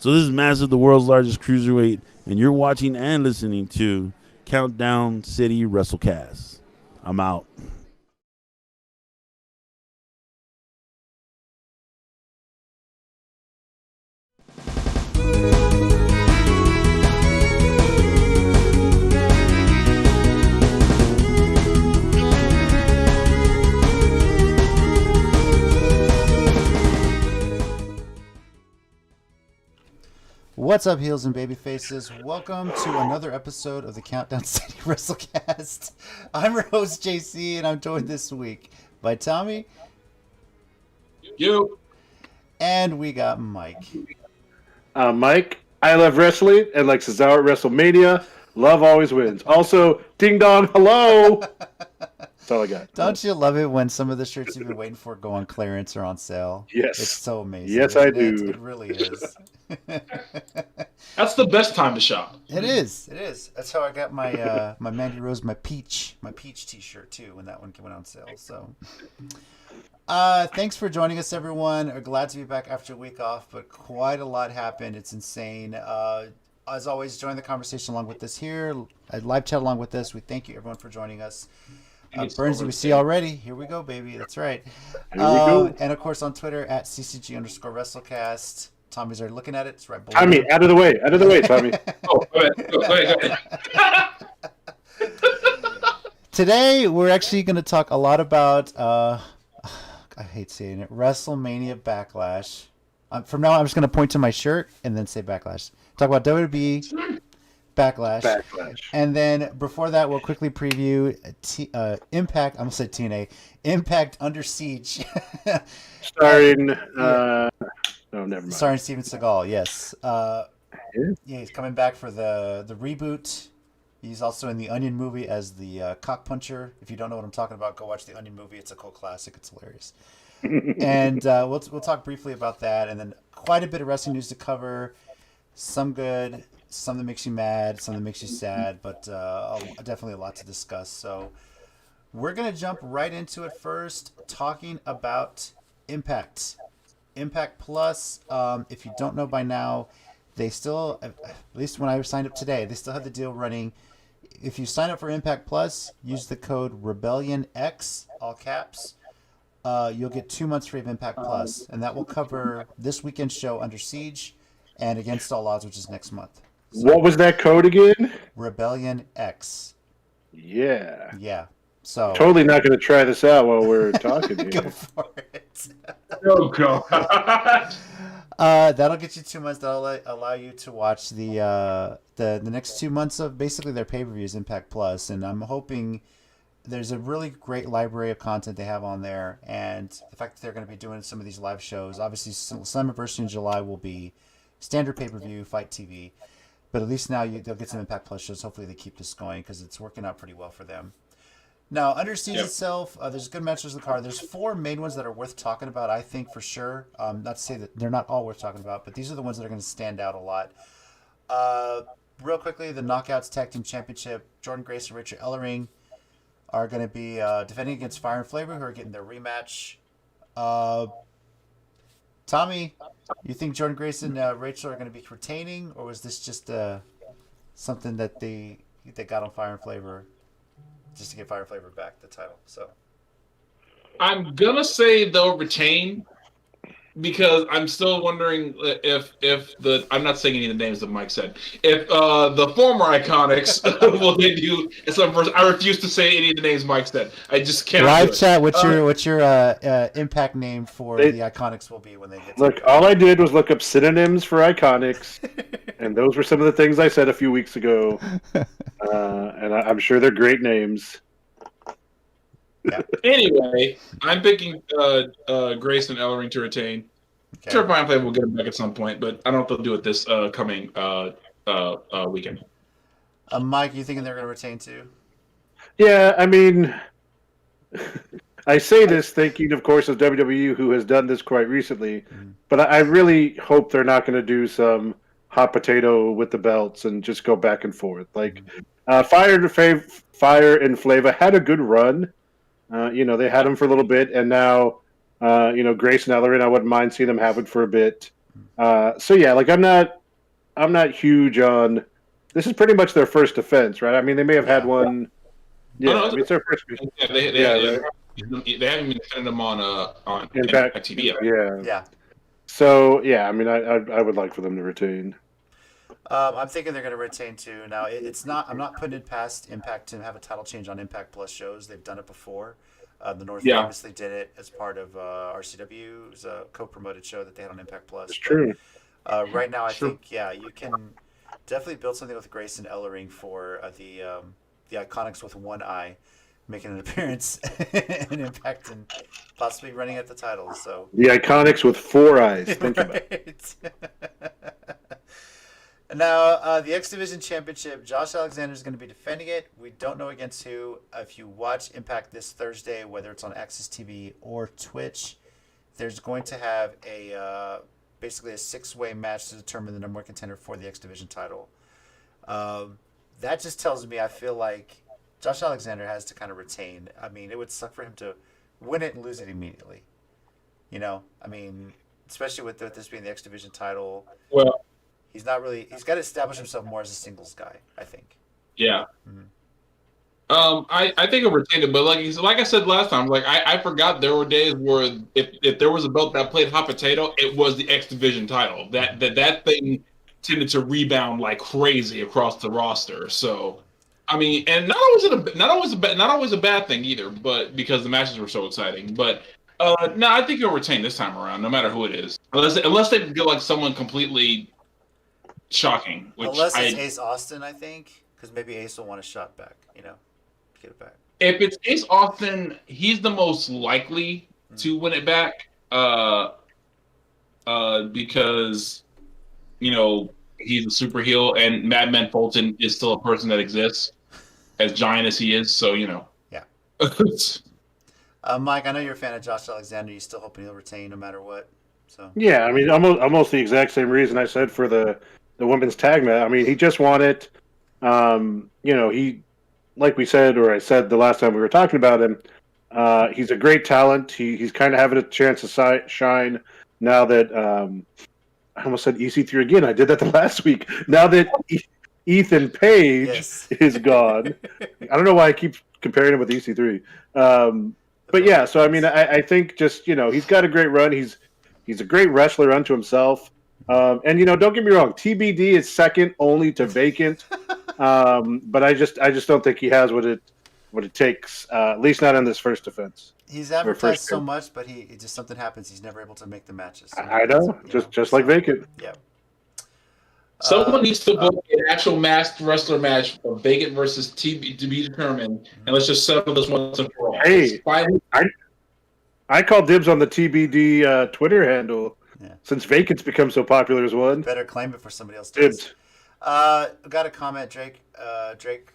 So this is Massive, the world's largest cruiserweight, and you're watching and listening to Countdown City WrestleCast. I'm out. What's up, heels and baby faces? Welcome to another episode of the Countdown City WrestleCast. I'm your host, JC, and I'm joined this week by Tommy. You. And we got Mike. Mike, I love wrestling, and like Cesaro at WrestleMania, love always wins. Also, ding dong, hello! That's all I got. Don't you love it when some of the shirts you've been waiting for go on clearance or on sale? Yes. It's so amazing. Yes, I do. It really is. That's the best time to shop. It is. It is. That's how I got my my Mandy Rose, my peach T-shirt too when that one went on sale. So, thanks for joining us, everyone. We're glad to be back after a week off, but quite a lot happened. It's insane. As always, join the conversation along with us here. Live chat along with us. We thank you, everyone, for joining us. Burnsy, we see you already. Here we go, baby. That's right. Here we go. And of course on Twitter at ccg_WrestleCast. Tommy's already looking at it. It's right below. Tommy, out of the way, Tommy. Oh, go ahead. Today, we're actually going to talk a lot about, I hate saying it, WrestleMania Backlash. From now on, I'm just going to point to my shirt and then say Backlash. Talk about WWE Backlash. And then before that, we'll quickly preview Impact. I'm going to say TNA. Impact UnderSiege. Starring, no, never mind. Starring Steven Seagal, yes. Yeah, he's coming back for the reboot. He's also in the Onion movie as the cock puncher. If you don't know what I'm talking about, go watch the Onion movie. It's a cult classic. It's hilarious. And we'll talk briefly about that. And then quite a bit of wrestling news to cover. Some good, some that makes you mad, some that makes you sad, but definitely a lot to discuss. So we're going to jump right into it first, talking about Impact. Impact Plus, if you don't know by now, they still, at least when I signed up today, they still have the deal running. If you sign up for Impact Plus, use the code RebellionX, all caps, you'll get 2 months free of Impact Plus, and that will cover this weekend's show, UnderSiege, and Against All Odds, which is next month. So, what was that code again? RebellionX. Yeah. Yeah. So Totally not going to try this out while we're talking here. Go for it. Oh, God. That'll get you 2 months. That'll allow you to watch the next 2 months of basically their pay-per-views, Impact Plus, and I'm hoping there's a really great library of content they have on there, and the fact that they're going to be doing some of these live shows. Obviously, Slammiversary in July will be standard pay-per-view, Fight TV, but at least now they'll get some Impact Plus shows. Hopefully, they keep this going because it's working out pretty well for them. Now, UnderSiege itself, there's good matches in the card. There's 4 main ones that are worth talking about, I think, for sure. Not to say that they're not all worth talking about, but these are the ones that are going to stand out a lot. Real quickly, the Knockouts Tag Team Championship, Jordan Grace and Rachel Ellering are going to be defending against Fire and Flavor, who are getting their rematch. Tommy, you think Jordan Grace and Rachel are going to be retaining, or was this just something that they got on Fire and Flavor? Just to get Fire Flavor back the title. So I'm going to say they'll retain because I'm still wondering if I'm not saying any of the names that Mike said. If the former Iconics will debut at some first. I refuse to say any of the names Mike said. I just can't. Live chat. What's your Impact name for the Iconics will be when they get? Look, all I did was look up synonyms for Iconics, and those were some of the things I said a few weeks ago. And I'm sure they're great names. Yeah. Anyway, I'm picking Grace and Ellering to retain. Okay. Sure, Fire and Flavor will get them back at some point, but I don't know if they'll do it this coming weekend. Mike, you thinking they're going to retain too? Yeah, I mean, I say this thinking, of course, of WWE, who has done this quite recently, but I really hope they're not going to do some hot potato with the belts and just go back and forth. Like, Fire and Flavor had a good run. They had them for a little bit, and now, Grace and Ellering, I wouldn't mind seeing them have it for a bit. So yeah, like I'm not huge on. This is pretty much their first defense, right? I mean, they may have had one. Yeah, no, I mean, it's their first. Yeah, they haven't been defending them on Impact TV yet. Yeah. So yeah, I mean, I would like for them to retain. I'm thinking they're going to retain too. Now, it's not. I'm not putting it past Impact to have a title change on Impact Plus shows. They've done it before. The North famously did it as part of RCW. It was a co-promoted show that they had on Impact Plus. It's true. Right now, I think you can definitely build something with Grayson Ellering for the Iconics with one eye, making an appearance in Impact and possibly running at the title. So the Iconics with 4 eyes. Think about it. Now, the X Division Championship, Josh Alexander is going to be defending it. We don't know against who. If you watch Impact this Thursday, whether it's on Access TV or Twitch, there's going to have basically a 6-way match to determine the number one contender for the X Division title. That just tells me I feel like Josh Alexander has to kind of retain. I mean, it would suck for him to win it and lose it immediately. You know, I mean, especially with this being the X Division title. Well, he's got to establish himself more as a singles guy, I think. Yeah. Mm-hmm. I think I retained it, but like I said last time, like I forgot there were days where if there was a belt that played hot potato, it was the X Division title. That thing tended to rebound like crazy across the roster. So, I mean, and not always a bad thing either, but because the matches were so exciting. But no, I think he'll retain this time around, no matter who it is, unless they get like someone completely shocking. Unless it's Ace Austin, I think, because maybe Ace will want a shot back. You know, get it back. If it's Ace Austin, he's the most likely to win it back, because you know he's a super heel, and Madman Fulton is still a person that exists, as giant as he is. So you know. Yeah. Mike, I know you're a fan of Josh Alexander. You still hoping he'll retain no matter what. So. Yeah, I mean, almost the exact same reason I said for the women's tag match. I mean, he just won it. You know, he, like we said, or I said the last time we were talking about him, he's a great talent. He's kind of having a chance to shine now that I almost said EC3 again. I did that the last week. Now that Ethan Page is gone, I don't know why I keep comparing him with EC3. But yeah, so I mean, I think just, you know, he's got a great run. He's a great wrestler unto himself. And you know, don't get me wrong, TBD is second only to Vacant. But I just don't think he has what it takes, at least not in this first defense. He's advertised so much, but it just something happens. He's never able to make the matches. I know, just like Vacant. Yeah. Someone needs to book an actual masked wrestler match of Vacant versus TB to be determined, and let's just settle this once and for all. Hey, I call dibs on the TBD Twitter handle since Vacant's become so popular as one. Better claim it for somebody else. Dibs. Got a comment, Drake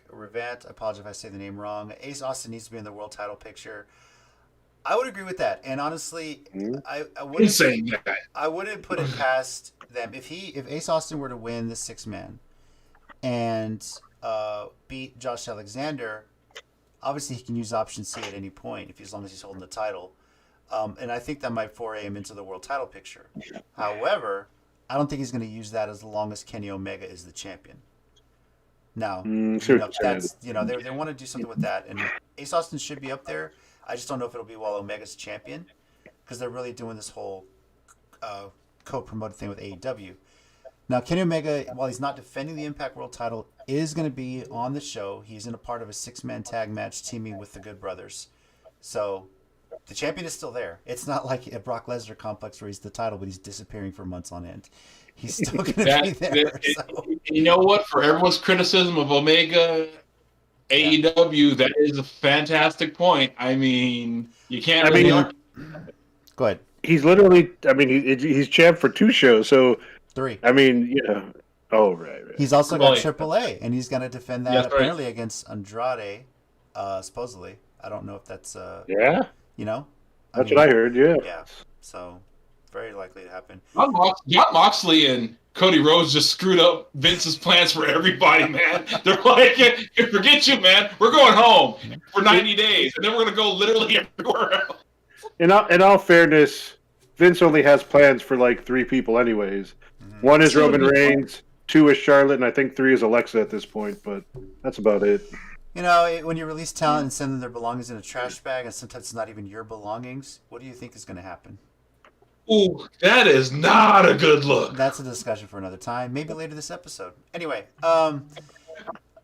Revant. I apologize if I say the name wrong. Ace Austin needs to be in the world title picture. I would agree with that, and honestly, I wouldn't put it past them if Ace Austin were to win the 6-man and beat Josh Alexander. Obviously, he can use option C at any point as long as he's holding the title, and I think that might foray him into the world title picture. However, I don't think he's going to use that as long as Kenny Omega is the champion. Now, that's they want to do something with that, and Ace Austin should be up there. I just don't know if it'll be while Omega's champion, because they're really doing this whole co-promoted thing with AEW. Now, Kenny Omega, while he's not defending the Impact World title, is going to be on the show. He's in a part of a 6-man tag match teaming with the Good Brothers. So the champion is still there. It's not like a Brock Lesnar complex where he's the title, but he's disappearing for months on end. He's still going to be there. You know what? For everyone's criticism of Omega, AEW, that is a fantastic point. I mean, you can't. Go ahead. He's literally. I mean, he's champ for 2 shows, so 3. I mean, you know. Oh, right. He's also got AAA, and he's going to defend that apparently against Andrade, supposedly. I don't know if that's. Yeah. You know. That's what I heard. Yeah. Yeah. So, very likely to happen. Jon Moxley and Cody Rhodes just screwed up Vince's plans for everybody, man. They're like, forget you, man. We're going home for 90 days, and then we're going to go literally everywhere else. In all fairness, Vince only has plans for like 3 people anyways. One is Roman Reigns, 2 is Charlotte, and I think 3 is Alexa at this point, but that's about it. You know, when you release talent and send them their belongings in a trash bag, and sometimes it's not even your belongings, what do you think is going to happen? Ooh, that is not a good look. That's a discussion for another time, maybe later this episode. Anyway,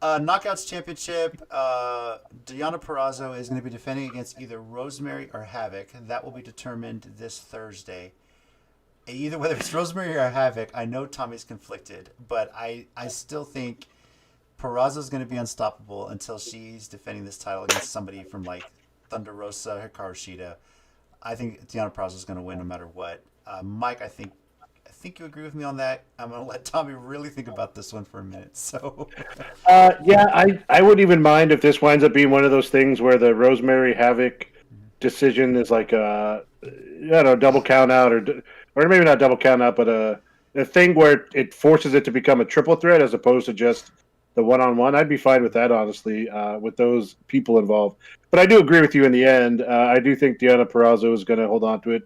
Knockouts Championship, Deonna Purrazzo is going to be defending against either Rosemary or Havoc. That will be determined this Thursday. Either whether it's Rosemary or Havoc, I know Tommy's conflicted, but I still think Purrazzo's going to be unstoppable until she's defending this title against somebody from like Thunder Rosa, Hikaru Shida. I think Deonna Purrazzo is going to win no matter what. Mike, I think you agree with me on that. I'm going to let Tommy really think about this one for a minute. So, yeah, I wouldn't even mind if this winds up being one of those things where the Rosemary Havoc decision is like a double count out or maybe not double count out, but a thing where it forces it to become a triple threat as opposed to just the one-on-one. I'd be fine with that, honestly, with those people involved. But I do agree with you in the end. I do think Deonna Purrazzo is going to hold on to it.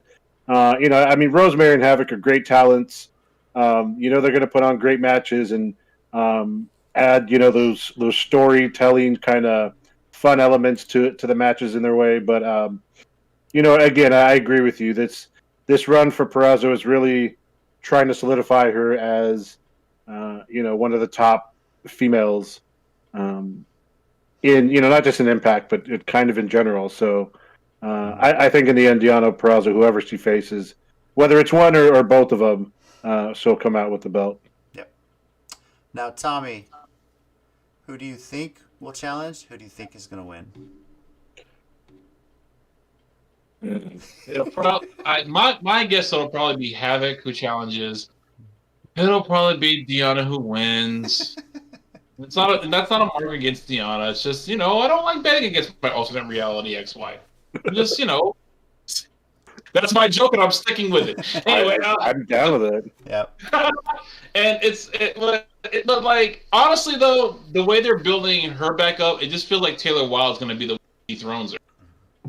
I mean, Rosemary and Havoc are great talents. They're going to put on great matches and add, those storytelling kind of fun elements to the matches in their way. But, again, I agree with you. This run for Purrazzo is really trying to solidify her as, one of the top females in, not just in Impact, but kind of in general. So I think in the end, Deonna Purrazzo, whoever she faces, whether it's one or both of them, she'll come out with the belt. Yep. Now, Tommy, who do you think will challenge? Who do you think is going to win? My guess it'll probably be Havoc who challenges. It'll probably be Deonna who wins. That's not a mark against Deonna. It's just I don't like betting against my alternate reality ex-wife. Just that's my joke, and I'm sticking with it. Anyway, I'm down with it. Yep. And but like honestly though, the way they're building her back up, it just feels like Taylor Wilde's going to be the one who dethrones her.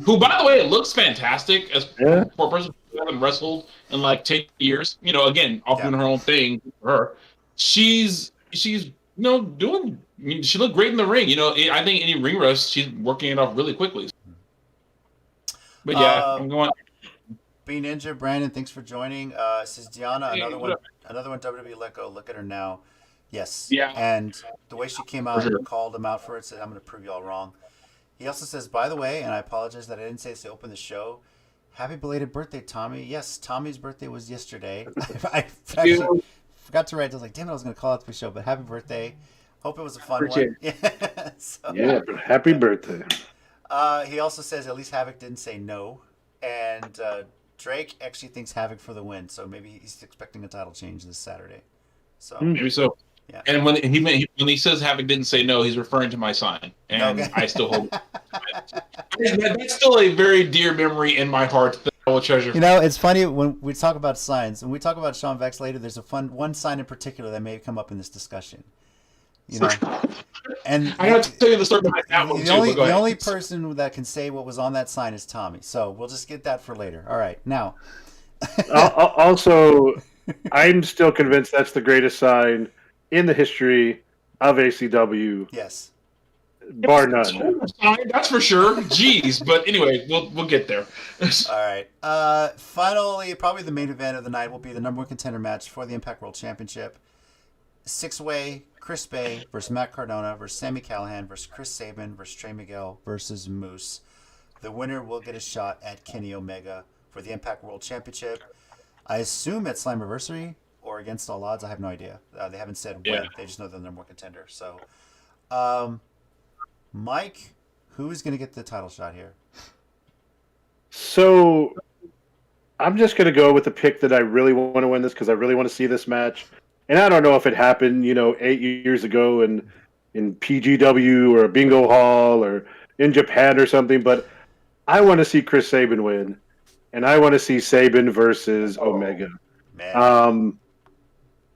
Who, by the way, looks fantastic for a person who hasn't wrestled in like 10 years. Again, off doing her own thing for her. She's doing. I mean, she looked great in the ring. I think any ring rust, she's working it off really quickly. But yeah, I'm going. B Ninja Brandon, thanks for joining. Says Deonna, another one WWE let go. Look at her now. Yes. Yeah. And the way she came out and called him out for it, said, "I'm going to prove y'all wrong." He also says, by the way, and I apologize that I didn't say this to open the show, happy belated birthday, Tommy. Yes, Tommy's birthday was yesterday. I actually forgot to write. I was like, damn it, I was going to call it the show, but happy birthday. Hope it was a fun one. Yeah, happy birthday. He also says at least Havoc didn't say no. And Drake actually thinks Havoc for the win, so maybe he's expecting a title change this Saturday. So maybe so. Yeah. And when he says Havoc didn't say no, he's referring to my sign, and I still hold. That's still a very dear memory in my heart that I will treasure. It's funny when we talk about signs. When we talk about Shawn Vexx later, there's one sign in particular that may come up in this discussion. And I have to tell you the story behind that one too. The only person that can say what was on that sign is Tommy. So we'll just get that for later. All right, now. Also, I'm still convinced that's the greatest sign in the history of ACW. Yes. Bar none. That's for sure. Jeez. But anyway, we'll get there. All right. Finally, probably the main event of the night will be the number one contender match for the Impact World Championship. 6-way, Chris Bay versus Matt Cardona versus Sami Callihan versus Chris Sabin versus Trey Miguel versus Moose. The winner will get a shot at Kenny Omega for the Impact World Championship. I assume at Slammiversary or against all odds. I have no idea. They haven't said when. They just know they're the number one contender. So, Mike, who is going to get the title shot here? So, I'm just going to go with the pick that I really want to win this because I really want to see this match. And I don't know if it happened, 8 years ago in PGW or a bingo hall or in Japan or something, but I want to see Chris Sabin win. And I want to see Sabin versus Omega. Man.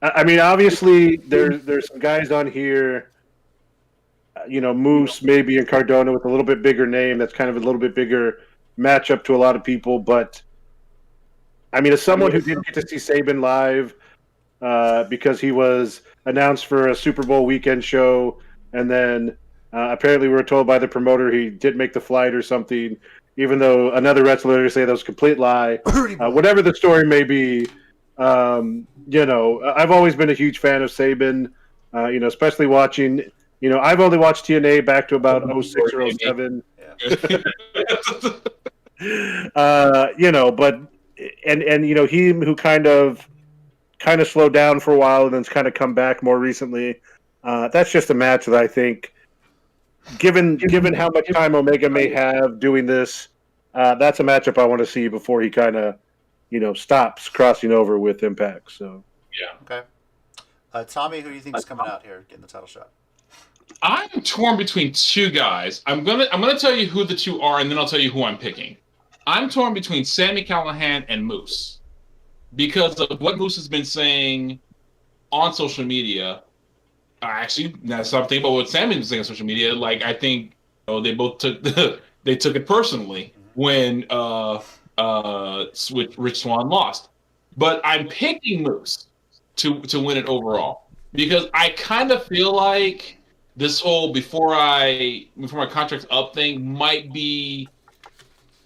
I mean, obviously, there's some guys on here, Moose maybe and Cardona with a little bit bigger name. That's kind of a little bit bigger matchup to a lot of people. But I mean, as someone who didn't get to see Saban live because he was announced for a Super Bowl weekend show, and then apparently we were told by the promoter he didn't make the flight or something, even though another wrestler say that was a complete lie. Whatever the story may be, I've always been a huge fan of Saban, especially watching, I've only watched TNA back to about 06 or 07. But he who kind of slowed down for a while and then's kind of come back more recently. That's just a match that I think, given how much time Omega may have doing this, that's a matchup I want to see before he kind of, stops crossing over with Impact. So yeah. Okay. Tommy, who do you think is coming out here getting the title shot? I'm torn between two guys. I'm gonna tell you who the two are, and then I'll tell you who I'm picking. I'm torn between Sami Callihan and Moose because of what Moose has been saying on social media. Actually, that's something about what Sami's been saying on social media. Like, I think they both took it personally when Rich Swann lost. But I'm picking Moose to win it overall because I kind of feel like this whole before my contract's up thing might be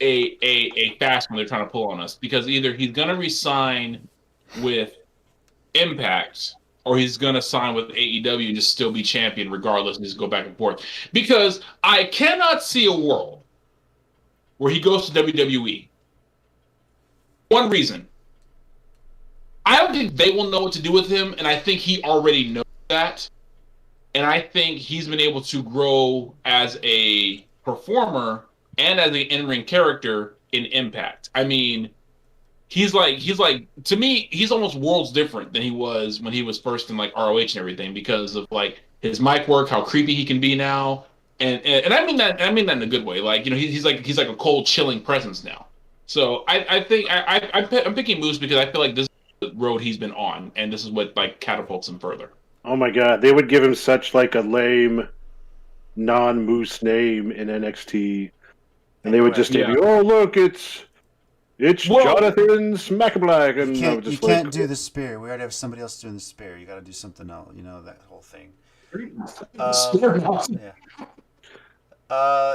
a fast one they're trying to pull on us, because either he's gonna resign with Impact or he's gonna sign with AEW and just still be champion regardless and just go back and forth. Because I cannot see a world where he goes to WWE. One reason. I don't think they will know what to do with him, and I think he already knows that. And I think he's been able to grow as a performer and as an in-ring character in Impact. I mean, he's like to me, he's almost worlds different than he was when he was first in like ROH and everything, because of like his mic work, how creepy he can be now, and I mean that in a good way. Like, he's like a cold, chilling presence now. So I think I'm picking Moose because I feel like this is the road he's been on, and this is what like catapults him further. Oh my God, they would give him such like a lame non-Moose name in NXT, and they would just say, "Oh look, it's Jonathan Smackablack," and you can't do the spear. We already have somebody else doing the spear. You got to do something else. That whole thing.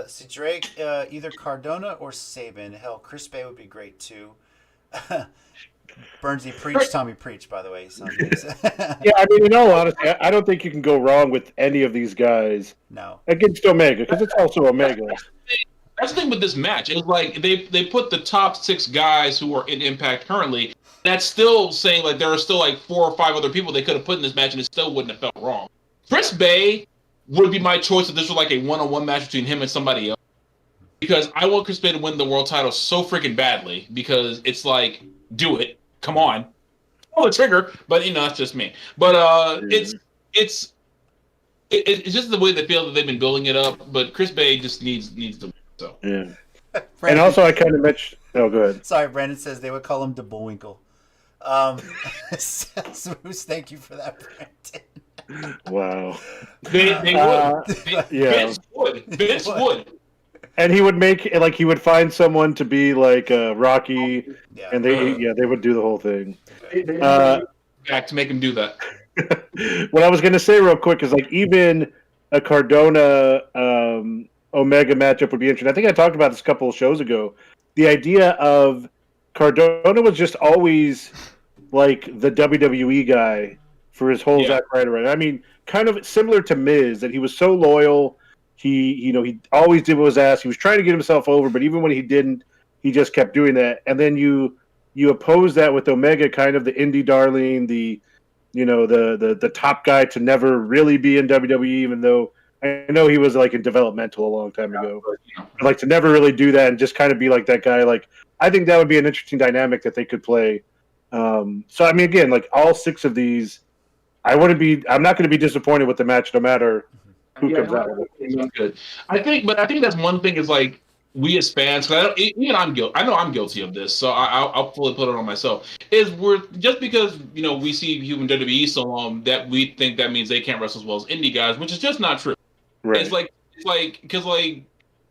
See, Drake, either Cardona or Saban. Hell, Chris Bay would be great too. Burnsy, preach, Tommy, preach. By the way, yeah, I mean, in all honesty, I don't think you can go wrong with any of these guys. No, against Omega, because it's also Omega. That's the thing with this match. It's like they put the top 6 guys who are in Impact currently. That's still saying like there are still like 4 or 5 other people they could have put in this match, and it still wouldn't have felt wrong. Chris Bay would be my choice if this was like a one-on-one match between him and somebody else, because I want Chris Bay to win the world title so freaking badly, because it's like, do it. Come on, pull the trigger. But that's just me. But it's just the way they feel that they've been building it up. But Chris Bay just needs to. So yeah. And also, I kind of mentioned. Oh, go ahead. Sorry, Brandon says they would call him De Bullwinkle. Smooth, thank you for that, Brandon. Wow. They would. Yeah. Vince would. And he would he would find someone to be like Rocky, and they would do the whole thing. Back to make him do that. What I was going to say real quick is like even a Cardona Omega matchup would be interesting. I think I talked about this a couple of shows ago. The idea of Cardona was just always like the WWE guy for his whole Zack Ryder run. I mean, kind of similar to Miz, that he was so loyal. He always did what was asked. He was trying to get himself over, but even when he didn't, he just kept doing that. And then you oppose that with Omega, kind of the indie darling, the top guy to never really be in WWE, even though I know he was like in developmental a long time ago. Like to never really do that and just kind of be like that guy. Like I think that would be an interesting dynamic that they could play. So I mean, again, like all 6 of these, I'm not going to be disappointed with the match, no matter who comes out. Good. I think that's one thing is like we as fans, I'm guilty of this, so I'll fully put it on myself. Is we're just because we see human WWE so long that we think that means they can't wrestle as well as indie guys, which is just not true. Right. It's like because I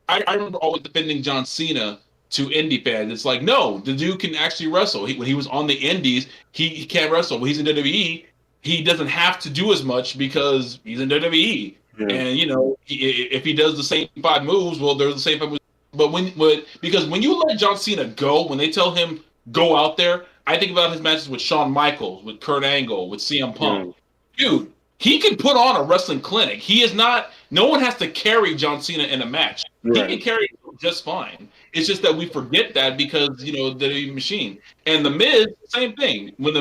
remember always defending John Cena to indie fans. It's like, no, the dude can actually wrestle. When he was on the indies, he can't wrestle. When he's in WWE, he doesn't have to do as much because he's in WWE. Yeah. And, you know, if he does the same 5 moves, well, they're the same 5 moves. But because when you let John Cena go, when they tell him go out there, I think about his matches with Shawn Michaels, with Kurt Angle, with CM Punk. Dude, he can put on a wrestling clinic. He is not. No one has to carry John Cena in a match. Right. He can carry it just fine. It's just that we forget that because, you know, the machine. And the Miz, same thing. When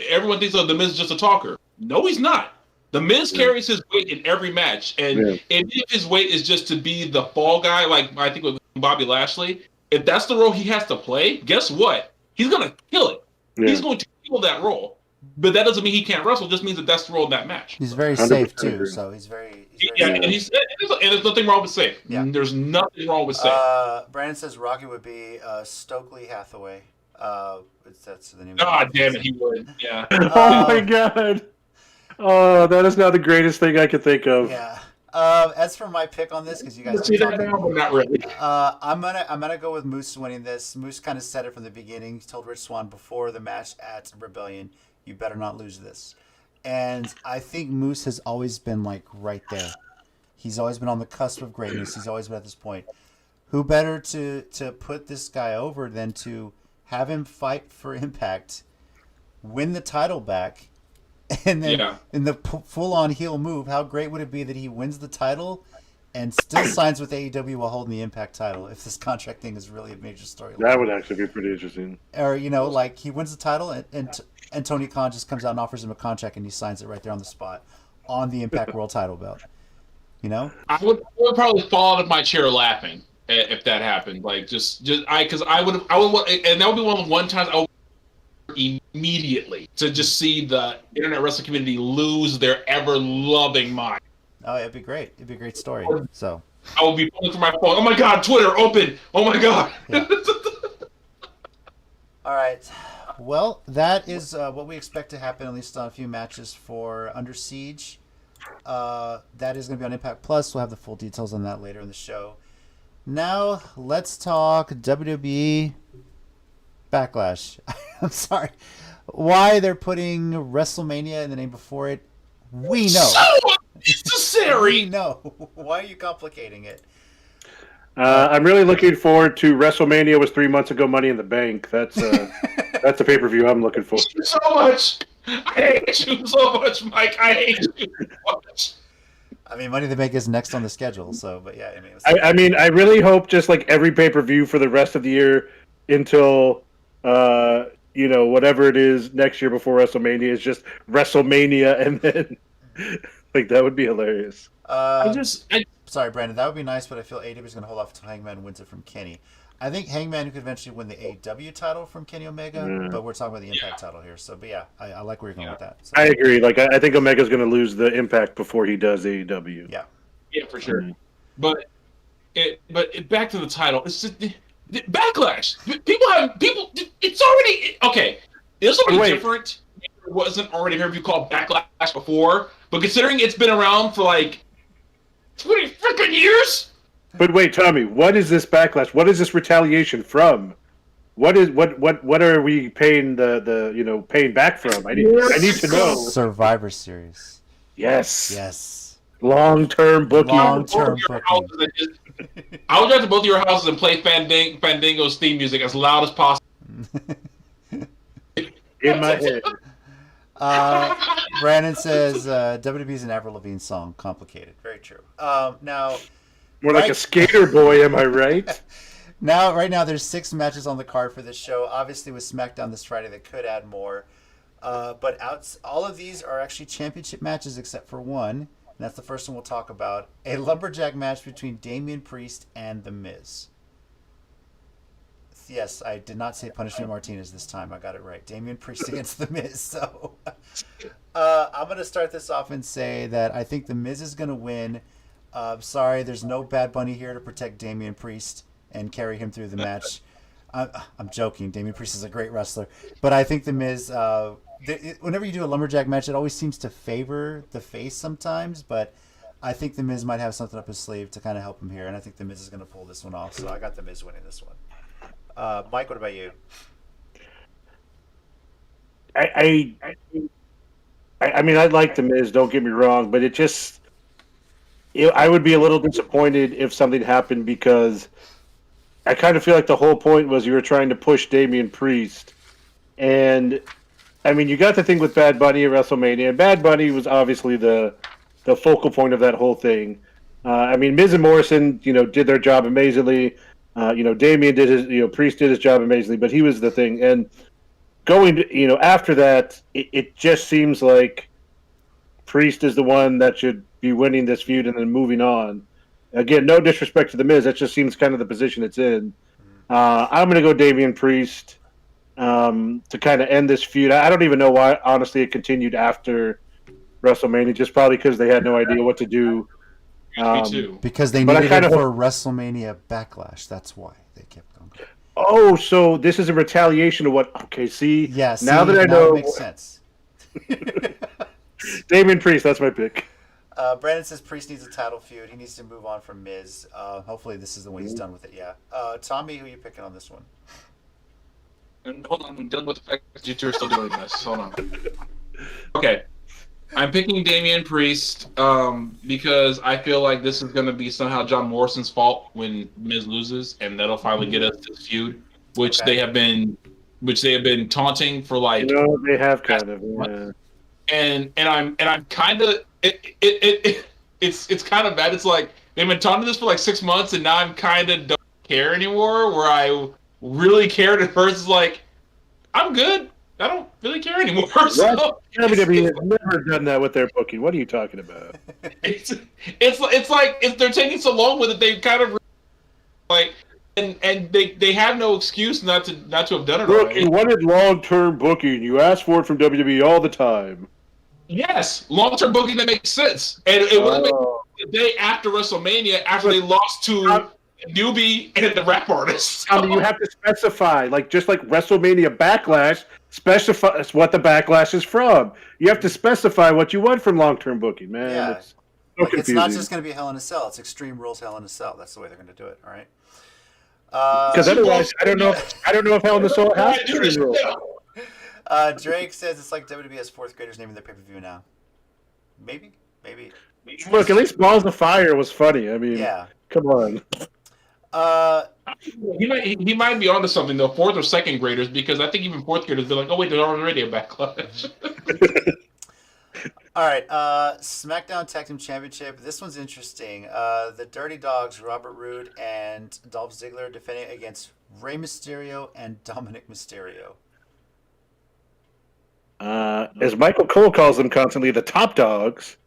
everyone thinks, the Miz is just a talker. No, he's not. The Miz carries his weight in every match, and if his weight is just to be the fall guy, like I think with Bobby Lashley, if that's the role he has to play, guess what? He's gonna kill it. Yeah. He's going to kill that role. But that doesn't mean he can't wrestle. It just means that that's the role in that match. He's very safe too, so he's very and there's nothing wrong with safe. Yeah. There's nothing wrong with safe. Brandon says Rocky would be Stokely Hathaway. That's the name. God damn it, he would. Yeah. Oh my god. Oh, that is now the greatest thing I could think of. Yeah. As for my pick on this, because you guys see that now, but not really. I'm gonna go with Moose winning this. Moose kind of said it from the beginning. He told Rich Swann before the match at Rebellion, "You better not lose this." And I think Moose has always been like right there. He's always been on the cusp of greatness. He's always been at this point. Who better to put this guy over than to have him fight for Impact, win the title back, and then in the full-on heel move, how great would it be that he wins the title and still signs with AEW while holding the Impact title if this contract thing is really a major storyline? That would actually be pretty interesting. Or, you know, like he wins the title and Tony Khan just comes out and offers him a contract and he signs it right there on the spot on the Impact World title belt. You know? I would probably fall out of my chair laughing if that happened. Like, because I would want, and that would be one times I would immediately to just see the internet wrestling community lose their ever-loving mind. Oh, it'd be great. It'd be a great story. So I will be pulling for my phone. Oh my god, Twitter open! Oh my god. Yeah. All right. Well, that is what we expect to happen, at least on a few matches for Under Siege. That is going to be on Impact Plus. We'll have the full details on that later in the show. Now, let's talk WWE Backlash. I'm sorry. Why they're putting WrestleMania in the name before it, we know. So unnecessary! No. Why are you complicating it? I'm really looking forward to WrestleMania was 3 months ago, Money in the Bank. That's the pay-per-view I'm looking for. So much. I hate you so much, Mike. I hate you so much. I mean, Money in the Bank is next on the schedule, so, but yeah. I mean, I really hope just like every pay-per-view for the rest of the year until, whatever it is next year before WrestleMania is just WrestleMania, and then, like, that would be hilarious. Sorry, Brandon, that would be nice, but I feel AEW is going to hold off until Hangman wins it from Kenny. I think Hangman could eventually win the AEW title from Kenny Omega, but we're talking about the Impact title here. So, but yeah, I like where you're going with that. So. I agree. Like, I think Omega's going to lose the Impact before he does AEW. Yeah. Yeah, for sure. But back to the title. It's just Backlash. People. It's already okay. This will be different. It wasn't already a review called Backlash before, but considering it's been around for like 20 freaking years. But wait, Tommy, what is this backlash? What is this retaliation from? What are we paying paying back from? I need to know. Survivor Series. Yes. Long-term booking. I would drive to both of your houses and play Fandango's theme music as loud as possible. In my head. Brandon says WWE is an Avril Lavigne song. Complicated. Very true. Now, more like a skater boy. Am I right? Right now, there's 6 matches on the card for this show. Obviously, with SmackDown this Friday, they could add more. But all of these are actually championship matches except for one. And that's the first one we'll talk about. A lumberjack match between Damian Priest and The Miz. Yes, I did not say Punishment Martinez this time. I got it right. Damian Priest against The Miz. So I'm going to start this off and say that I think The Miz is going to win. Sorry, there's no Bad Bunny here to protect Damian Priest and carry him through the match. I'm joking. Damian Priest is a great wrestler. But I think The Miz, whenever you do a lumberjack match, it always seems to favor the face sometimes. But I think The Miz might have something up his sleeve to kind of help him here. And I think The Miz is going to pull this one off. So I got The Miz winning this one. Mike, what about you? I mean, I like the Miz. Don't get me wrong, but I would be a little disappointed if something happened because I kind of feel like the whole point was you were trying to push Damian Priest, and I mean, you got the thing with Bad Bunny at WrestleMania, and Bad Bunny was obviously the focal point of that whole thing. I mean, Miz and Morrison, did their job amazingly. Damian did Priest did his job amazingly, but he was the thing. And going to, after that, it just seems like Priest is the one that should be winning this feud and then moving on. Again, no disrespect to the Miz, that just seems kind of the position it's in. I'm going to go Damian Priest to kind of end this feud. I don't even know why, honestly, it continued after WrestleMania, just probably because they had no idea what to do. Me too. Because they needed it for WrestleMania Backlash. That's why they kept going. Oh, so this is a retaliation of what? Okay, see. Yeah. Now that I know, it makes sense. Damian Priest, that's my pick. Brandon says Priest needs a title feud. He needs to move on from Miz. Hopefully, this is the way he's done with it. Yeah. Tommy, who are you picking on this one? And hold on, I'm done with the fact that you two are still doing this. Hold on. Okay. I'm picking Damian Priest because I feel like this is going to be somehow John Morrison's fault when Miz loses, and that'll finally get us this feud, which they have been taunting for like. They have kind of. Yeah. And I'm kind of it's kind of bad. It's like they've been taunting this for like 6 months, and now I'm kind of don't care anymore. Where I really cared at first is like I'm good. I don't really care anymore. So WWE has never done that with their booking. What are you talking about? It's like if they're taking so long with it, they kind of like and they have no excuse not to have done it. Look, you wanted long-term booking. You asked for it from WWE all the time. Yes, long-term booking that makes sense, and it would make the day after WrestleMania after they lost to newbie and the rap artist. I mean, you have to specify, just like WrestleMania Backlash, specify what the backlash is from. You have to specify what you want from long-term booking, man. Yeah. It's so confusing. It's not just going to be Hell in a Cell. It's Extreme Rules Hell in a Cell. That's the way they're going to do it. All right. Because otherwise, I don't know if Hell in a Cell has Extreme Rules. Drake says it's like WWE has fourth graders naming their pay-per-view now. Maybe. Look, at least Balls of Fire was funny. I mean, come on. He might be onto something though, fourth or second graders, because I think even fourth graders be like, oh wait, there's already a backlash. All right, SmackDown Tag Team Championship. This one's interesting. The Dirty Dogs, Robert Roode and Dolph Ziggler, defending against Rey Mysterio and Dominic Mysterio. As Michael Cole calls them constantly, the Top Dogs.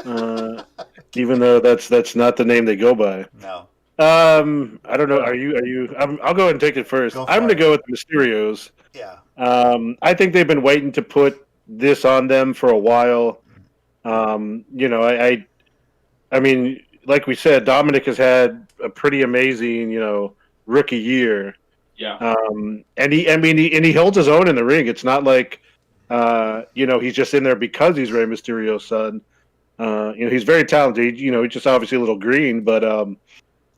Even though that's not the name they go by. No. I don't know. Are you? I'll go ahead and take it first. I'm going to go with the Mysterios. Yeah. I think they've been waiting to put this on them for a while. I mean, like we said, Dominic has had a pretty amazing, rookie year. Yeah. And he holds his own in the ring. It's not like, he's just in there because he's Rey Mysterio's son. He's very talented. He's just obviously a little green, but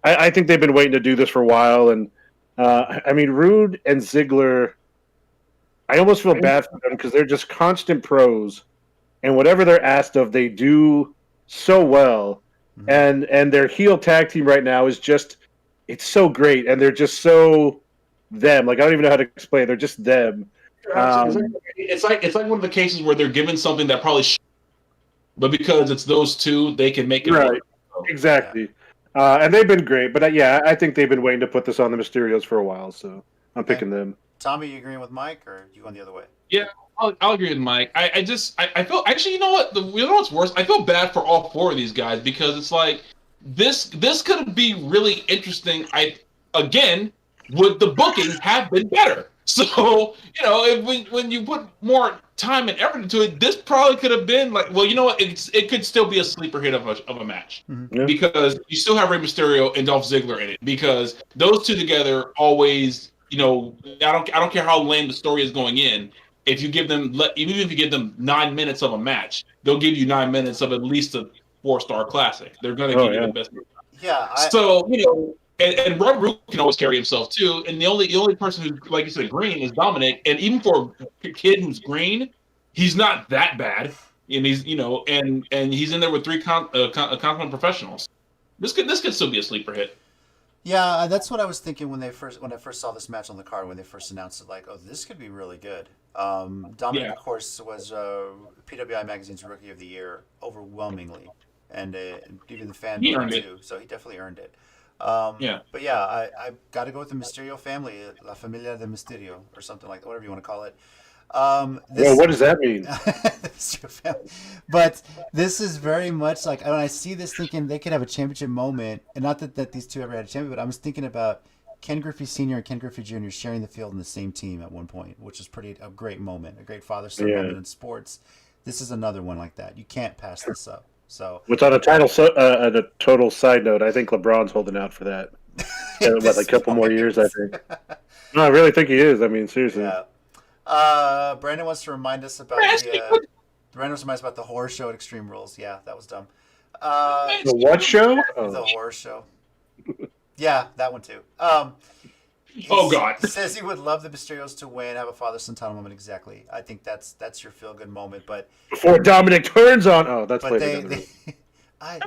I think they've been waiting to do this for a while. And Roode and Ziggler, I almost feel bad for them because they're just constant pros, and whatever they're asked of, they do so well. Mm-hmm. And their heel tag team right now is it's so great, and they're just so them. Like, I don't even know how to explain it. They're just them. It's like one of the cases where they're given something that probably but because it's those two, they can make it right. work. Exactly. And they've been great, but I think they've been waiting to put this on the Mysterios for a while, so I'm picking them. Tommy, you agreeing with Mike, or you going the other way? Yeah, I'll agree with Mike. I feel actually, you know what? You know what's worse? I feel bad for all four of these guys because it's like this could be really interesting. Again, would the booking have been better? So when you put more time and effort into it, this probably could have been like, well, you know what? It could still be a sleeper hit of a match because you still have Rey Mysterio and Dolph Ziggler in it because those two together always. I don't care how lame the story is going in. If you give them, even if you give them 9 minutes of a match, they'll give you 9 minutes of at least a 4-star classic. They're going to give you the best. Yeah. So And Rob Root can always carry himself too. And the only person who's, like you said, green is Dominic. And even for a kid who's green, he's not that bad. And he's and he's in there with three confident professionals. This could still be a sleeper hit. Yeah, that's what I was thinking when I first saw this match on the card, when they first announced it. Like, oh, this could be really good. Dominic, of course, was PWI Magazine's Rookie of the Year overwhelmingly, and even the fan vote too. So he definitely earned it. But yeah, I got to go with the Mysterio family, La Familia de Mysterio, or something like that, whatever you want to call it. Well, what does that mean? But this is very much like, when I see this, thinking they could have a championship moment, and not that these two ever had a champion, but I was thinking about Ken Griffey Sr. and Ken Griffey Jr. sharing the field in the same team at one point, which is a great moment, a great father-son moment in sports. This is another one like that. You can't pass this up. So, which on a total side note, I think LeBron's holding out for that. Like a couple more years, I think. No, I really think he is. I mean, seriously. Yeah. Brandon wants to remind us about the horror show at Extreme Rules. Yeah, that was dumb. The what show? The horror show. Yeah, that one too. God. He says he would love the Mysterios to win, have a father-son title moment. Exactly. I think that's your feel-good moment. But before Dominic turns on, that's but later.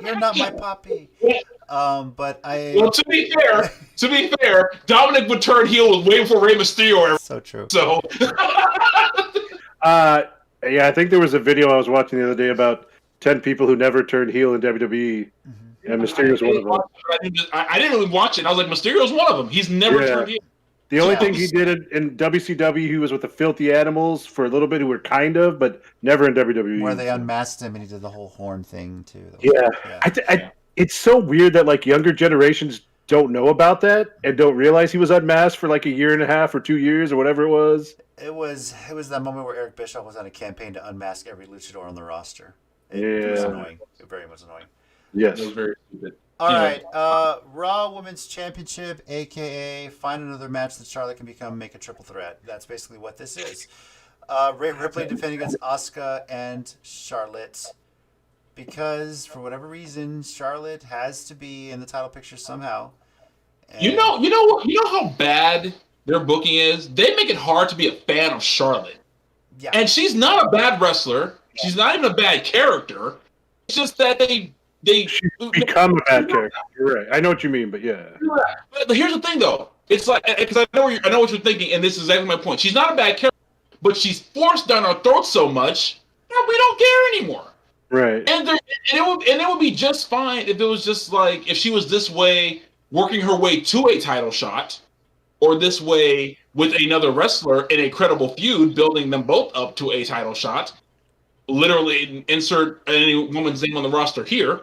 You're not my puppy. But well, to be fair, Dominic would turn heel way before Rey Mysterio. So true. So, yeah, I think there was a video I was watching the other day about 10 people who never turned heel in WWE, and Mysterio's one of them. I didn't really watch it. I was like, Mysterio's one of them. He's never turned heel. The only thing he did in WCW, he was with the Filthy Animals for a little bit, who were kind of, but never in WWE. Where they unmasked him and he did the whole horn thing too. It's so weird that like younger generations don't know about that and don't realize he was unmasked for like a year and a half or 2 years or whatever it was. It was that moment where Eric Bischoff was on a campaign to unmask every luchador on the roster. It was annoying. Very much annoying. Yes. It was very stupid. All right, Raw Women's Championship, a.k.a. find another match that Charlotte can make a triple threat. That's basically what this is. Rhea Ripley defending against Asuka and Charlotte, because for whatever reason, Charlotte has to be in the title picture somehow. And you know how bad their booking is? They make it hard to be a fan of Charlotte. Yeah. And she's not a bad wrestler. She's not even a bad character. It's just that they become a bad character. You're right. I know what you mean, but yeah. But here's the thing, though. It's like, because I know what you're thinking, and this is exactly my point. She's not a bad character, but she's forced down our throats so much that we don't care anymore. Right. And it would be just fine if it was just like, if she was this way, working her way to a title shot, or this way with another wrestler in a credible feud, building them both up to a title shot. Literally insert any woman's name on the roster here.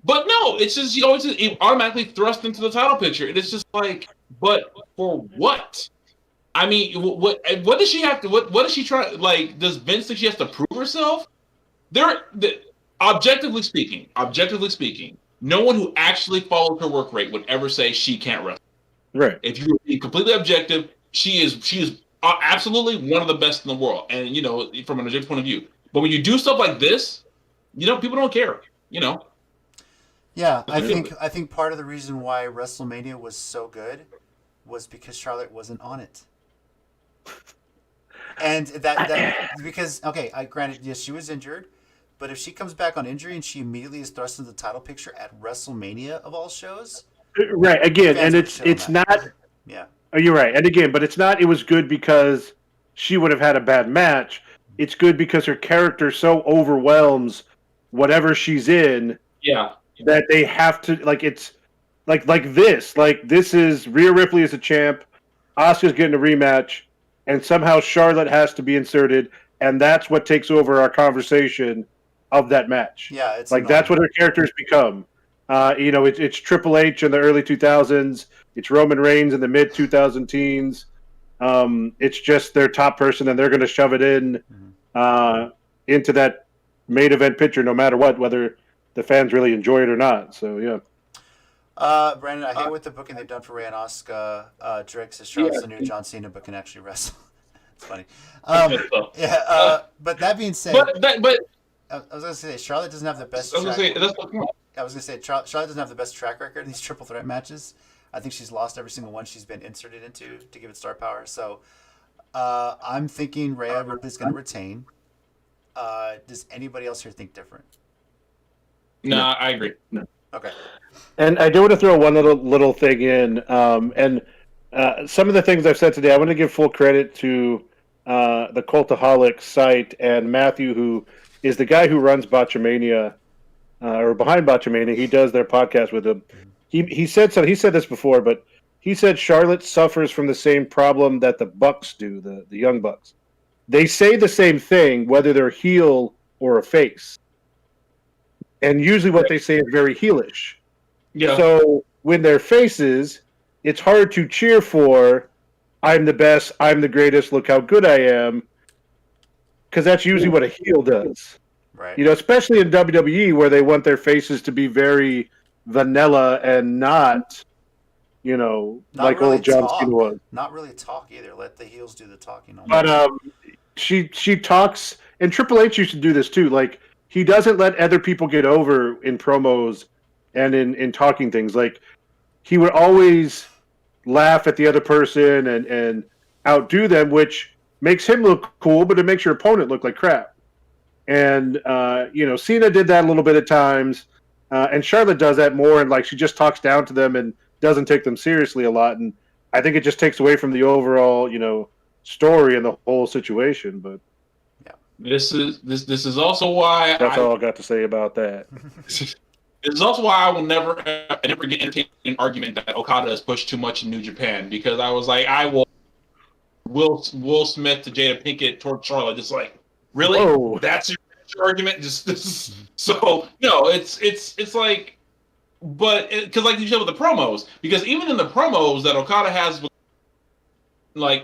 But no, it's just you automatically thrust into the title picture. And it's just like, but for what? I mean, what does she have to? What does she try? Like, does Vince think she has to prove herself? Objectively speaking, no one who actually follows her work rate would ever say she can't wrestle. Right. If you be completely objective, she is absolutely one of the best in the world, and from an objective point of view. But when you do stuff like this, people don't care. Yeah, I think part of the reason why WrestleMania was so good was because Charlotte wasn't on it. And that because granted, yes, she was injured, but if she comes back on injury and she immediately is thrust into the title picture at WrestleMania of all shows, right? Again, and it's not. Yeah. Oh, you're right. And again, but it's not. It was good because she would have had a bad match. It's good because her character so overwhelms whatever she's in. Yeah. That they have to it's like this. Like, this is Rhea Ripley as a champ, Asuka's getting a rematch, and somehow Charlotte has to be inserted, and that's what takes over our conversation of that match. Yeah, it's like that's what her character's become. It's Triple H in the early 2000s. It's Roman Reigns in the mid 2000 teens. It's just their top person, and they're going to shove it in into that main event picture, no matter what, whether the fans really enjoy it or not. So yeah. Brandon, I hate what the booking they've done for Rhea and Asuka. Drix says Charlotte's the new John Cena, but can actually wrestle. It's funny. But that being said, but I was going to say Charlotte doesn't have the best. I was going to say that's the point. I was going to say Charlotte doesn't have the best track record in these triple threat matches. I think she's lost every single one she's been inserted into to give it star power. So I'm thinking Rhea Ripley's going to retain. Does anybody else here think different? No, I agree. No. Okay. And I do want to throw one little thing in. Some of the things I've said today, I want to give full credit to the Cultaholic site and Matthew, who is the guy who runs Botchamania, or behind Botchamania. He does their podcast with him. He said so. He said this before, but he said Charlotte suffers from the same problem that the Bucks do, the Young Bucks. They say the same thing, whether they're heel or a face. And usually what they say is very heelish. Yeah. So when they're faces, it's hard to cheer for, I'm the best, I'm the greatest, look how good I am. Because that's usually what a heel does. Right. You know, especially in WWE where they want their faces to be very vanilla and not, you know, Not like really old John talk. Cena was. Not really talk either. Let the heels do the talking. But she talks, and Triple H used to do this too. Like, he doesn't let other people get over in promos and in talking things. Like, he would always laugh at the other person and outdo them, which makes him look cool, but it makes your opponent look like crap. And, you know, Cena did that a little bit at times, and Charlotte does that more, and, like, she just talks down to them and doesn't take them seriously a lot. And I think it just takes away from the overall, you know, story and the whole situation. But this is also why that's all I got to say about that. This is also why I will never get entertained an argument that Okada has pushed too much in New Japan, because I was like, I will Will Smith to Jada Pinkett toward Charlotte, just like, really? Whoa. That's your argument? Just this is, so no, it's like, but because like you said with the promos, because even in the promos that Okada has with, well,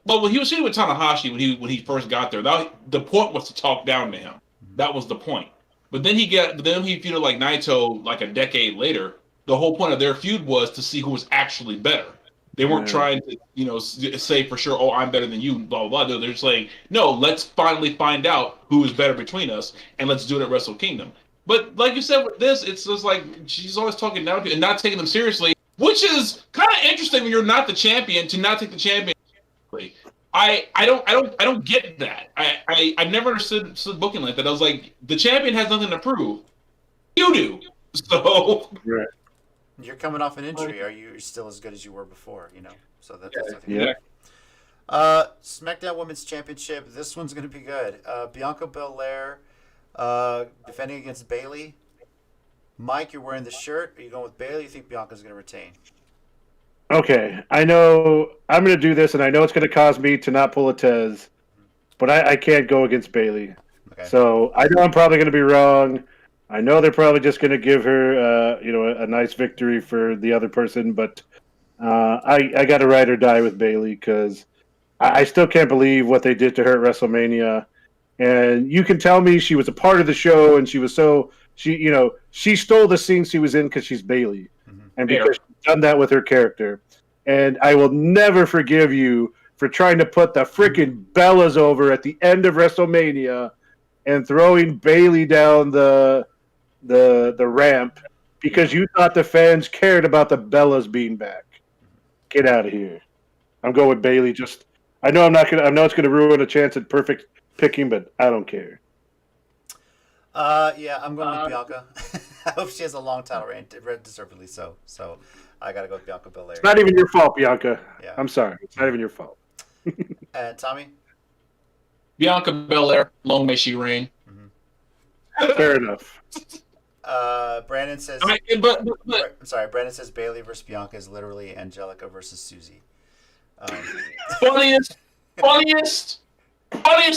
when he was shooting with Tanahashi when he first got there, the point was to talk down to him. That was the point. But then he feuded like Naito like a decade later. The whole point of their feud was to see who was actually better. They weren't trying to, you know, say for sure, oh, I'm better than you, blah, blah, blah. They're just saying, no, let's finally find out who is better between us, and let's do it at Wrestle Kingdom. But like you said with this, it's just like she's always talking down to and not taking them seriously, which is kind of interesting when you're not the champion to not take the champion seriously. I don't get that. I never understood booking like that. I was like, the champion has nothing to prove. You do. So Right. You're coming off an injury. Are you still as good as you were before? You know, so that's Yeah. SmackDown Women's Championship. This one's going to be good. Bianca Belair defending against Bayley. Mike, you're wearing the shirt. Are you going with Bayley? You think Bianca's going to retain? Okay, I know I'm going to do this, and I know it's going to cause me to not pull a Tez, but I can't go against Bayley. Okay. So I know I'm probably going to be wrong. I know they're probably just going to give her, you know, a nice victory for the other person, but I got to ride or die with Bayley because I still can't believe what they did to her at WrestleMania. And you can tell me she was a part of the show, and she stole the scene she was in because she's Bayley, and because she's done that with her character. And I will never forgive you for trying to put the freaking Bellas over at the end of WrestleMania and throwing Bayley down the ramp because you thought the fans cared about the Bellas being back. Get out of here. I'm going with Bayley. I know it's gonna ruin a chance at perfect picking, but I don't care. Yeah, I'm going with Bianca. I hope she has a long title reign, deservedly so. So I got to go with Bianca Belair. It's not even your fault, Bianca. Yeah. I'm sorry. It's not even your fault. And Tommy? Bianca Belair, long may she reign. Fair enough. Brandon says. But I'm sorry. Brandon says Bayley versus Bianca is literally Angelica versus Susie. funniest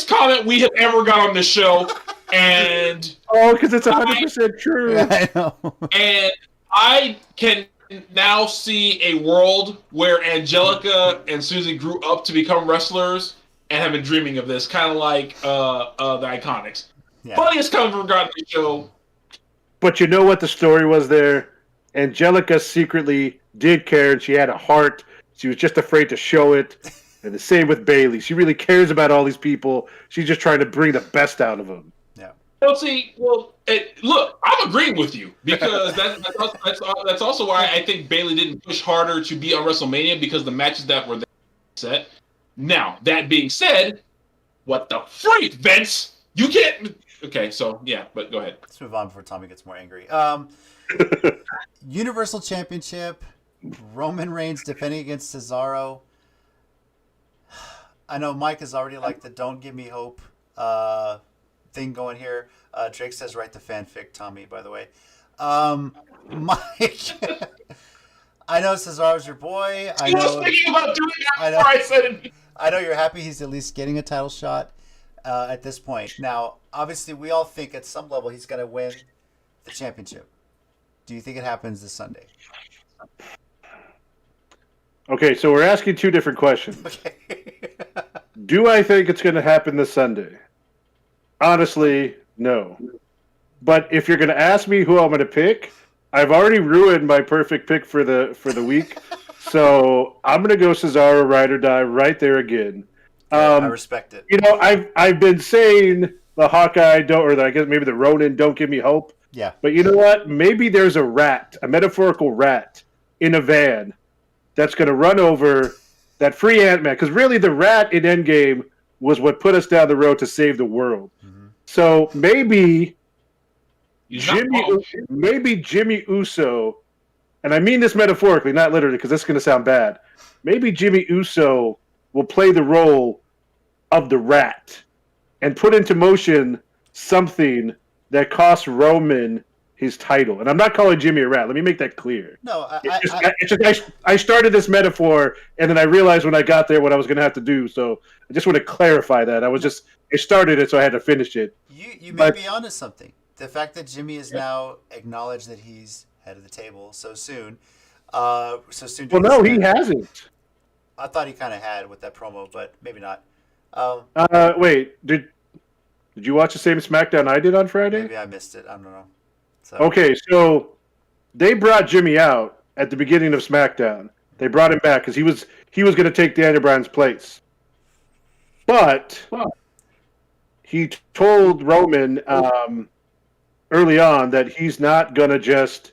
comment we have ever got on this show, and because it's 100% true. Yeah, I know. And I can now see a world where Angelica and Susie grew up to become wrestlers and have been dreaming of this, kind of like the Iconics. Yeah. Funniest comment we've ever got on the show. But you know what the story was there? Angelica secretly did care, and she had a heart. She was just afraid to show it. And the same with Bayley. She really cares about all these people. She's just trying to bring the best out of them. Yeah. Well, see, Look, I'm agreeing with you because that's also why I think Bayley didn't push harder to be on WrestleMania because the matches that were set. Now, that being said, what the freak, Vince? You can't. Okay, so yeah, but go ahead. Let's move on before Tommy gets more angry. Universal Championship, Roman Reigns defending against Cesaro. I know Mike has already like the "Don't Give Me Hope" thing going here. Drake says, "Write the fanfic, Tommy." By the way, Mike. I know Cesaro's your boy. I was thinking about doing that before I said it. I know you're happy he's at least getting a title shot at this point. Now, obviously, we all think at some level he's going to win the championship. Do you think it happens this Sunday? Okay, so we're asking two different questions. Okay. Do I think it's going to happen this Sunday? Honestly, no. But if you're going to ask me who I'm going to pick, I've already ruined my perfect pick for the week. So I'm going to go Cesaro, ride or die, right there again. I respect it. You know, I've been saying the Hawkeye I guess maybe the Ronin don't give me hope. Yeah. But you know what? Maybe there's a metaphorical rat in a van that's going to run over that free Ant-Man. Because really the rat in Endgame was what put us down the road to save the world. Mm-hmm. So maybe Jimmy Uso, and I mean this metaphorically, not literally, because this is going to sound bad. Maybe Jimmy Uso will play the role of the rat and put into motion something that costs Roman his title. And I'm not calling Jimmy a rat. Let me make that clear. No, I started this metaphor, and then I realized when I got there what I was going to have to do. So I just want to clarify that. I started it, so I had to finish it. You may be onto something. The fact that Jimmy is now acknowledged that he's head of the table so soon. Well, no, he hasn't. I thought he kind of had with that promo, but maybe not. Wait, did you watch the same SmackDown I did on Friday? Maybe I missed it. I don't know. So. Okay, so they brought Jimmy out at the beginning of SmackDown. They brought him back because he was going to take Daniel Bryan's place, but he told Roman early on that he's not going to just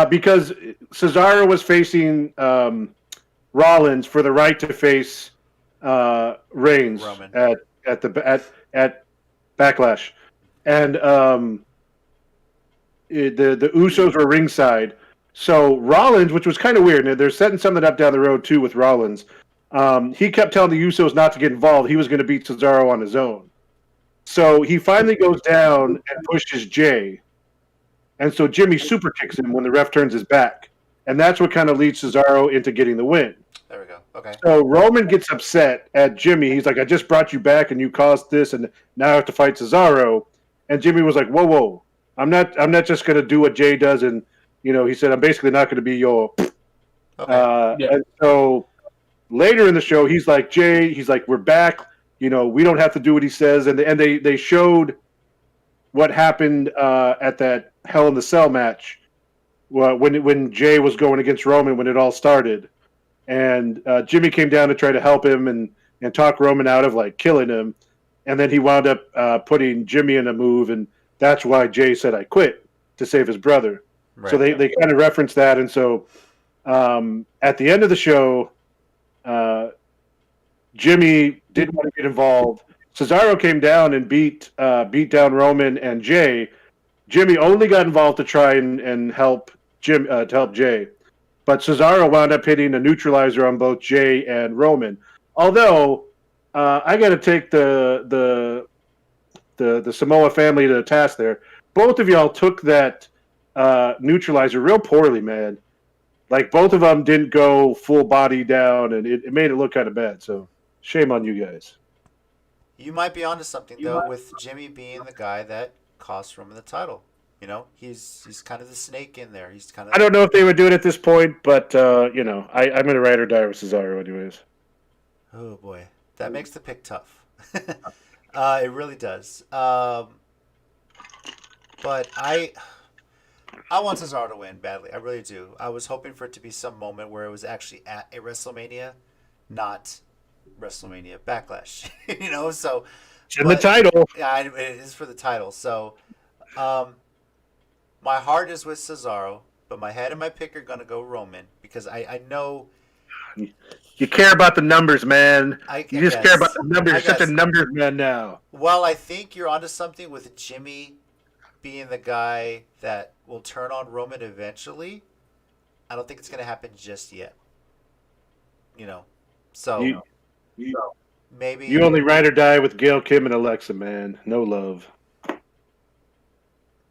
because Cesaro was facing Rollins for the right to face Reigns Roman. at Backlash, and the Usos were ringside. So Rollins, which was kind of weird, and they're setting something up down the road too with Rollins. He kept telling the Usos not to get involved. He was going to beat Cesaro on his own. So he finally goes down and pushes Jay. And so Jimmy super kicks him when the ref turns his back. And that's what kind of leads Cesaro into getting the win. There we go. Okay. So Roman gets upset at Jimmy. He's like, I just brought you back and you caused this and now I have to fight Cesaro. And Jimmy was like, whoa. I'm not just going to do what Jay does. And, he said, I'm basically not going to be your... Okay. And so later in the show, he's like, Jay, we're back. We don't have to do what he says. And they showed what happened at that Hell in the Cell match when Jay was going against Roman when it all started. And Jimmy came down to try to help him and talk Roman out of killing him. And then he wound up putting Jimmy in a move. And that's why Jay said, I quit to save his brother. Right. So they kind of referenced that. And so at the end of the show, Jimmy didn't want to get involved. Cesaro came down and beat down Roman and Jay. Jimmy only got involved to try and help Jay. But Cesaro wound up hitting a neutralizer on both Jay and Roman. Although I got to take the Samoa family to the task there. Both of y'all took that neutralizer real poorly, man. Both of them didn't go full body down, and it made it look kind of bad. So shame on you guys. You might be onto something though, with Jimmy being the guy that cost Roman the title. He's kind of the snake in there. He's kind of. I don't know if they would do it at this point, but I'm going to ride or die with Cesaro anyways. Oh boy, that makes the pick tough. It really does. But I want Cesaro to win badly. I really do. I was hoping for it to be some moment where it was actually at a WrestleMania, not WrestleMania Backlash. So in the title. Yeah, it is for the title. So My heart is with Cesaro, but my head and my pick are gonna go Roman because I know. You care about the numbers, man. You just care about guess. the numbers. I You're such a guess. numbers man now. Well, I think you're onto something with Jimmy being the guy that will turn on Roman eventually. I don't think it's gonna happen just yet. So maybe You only ride or die with Gail, Kim, and Alexa, man. No love.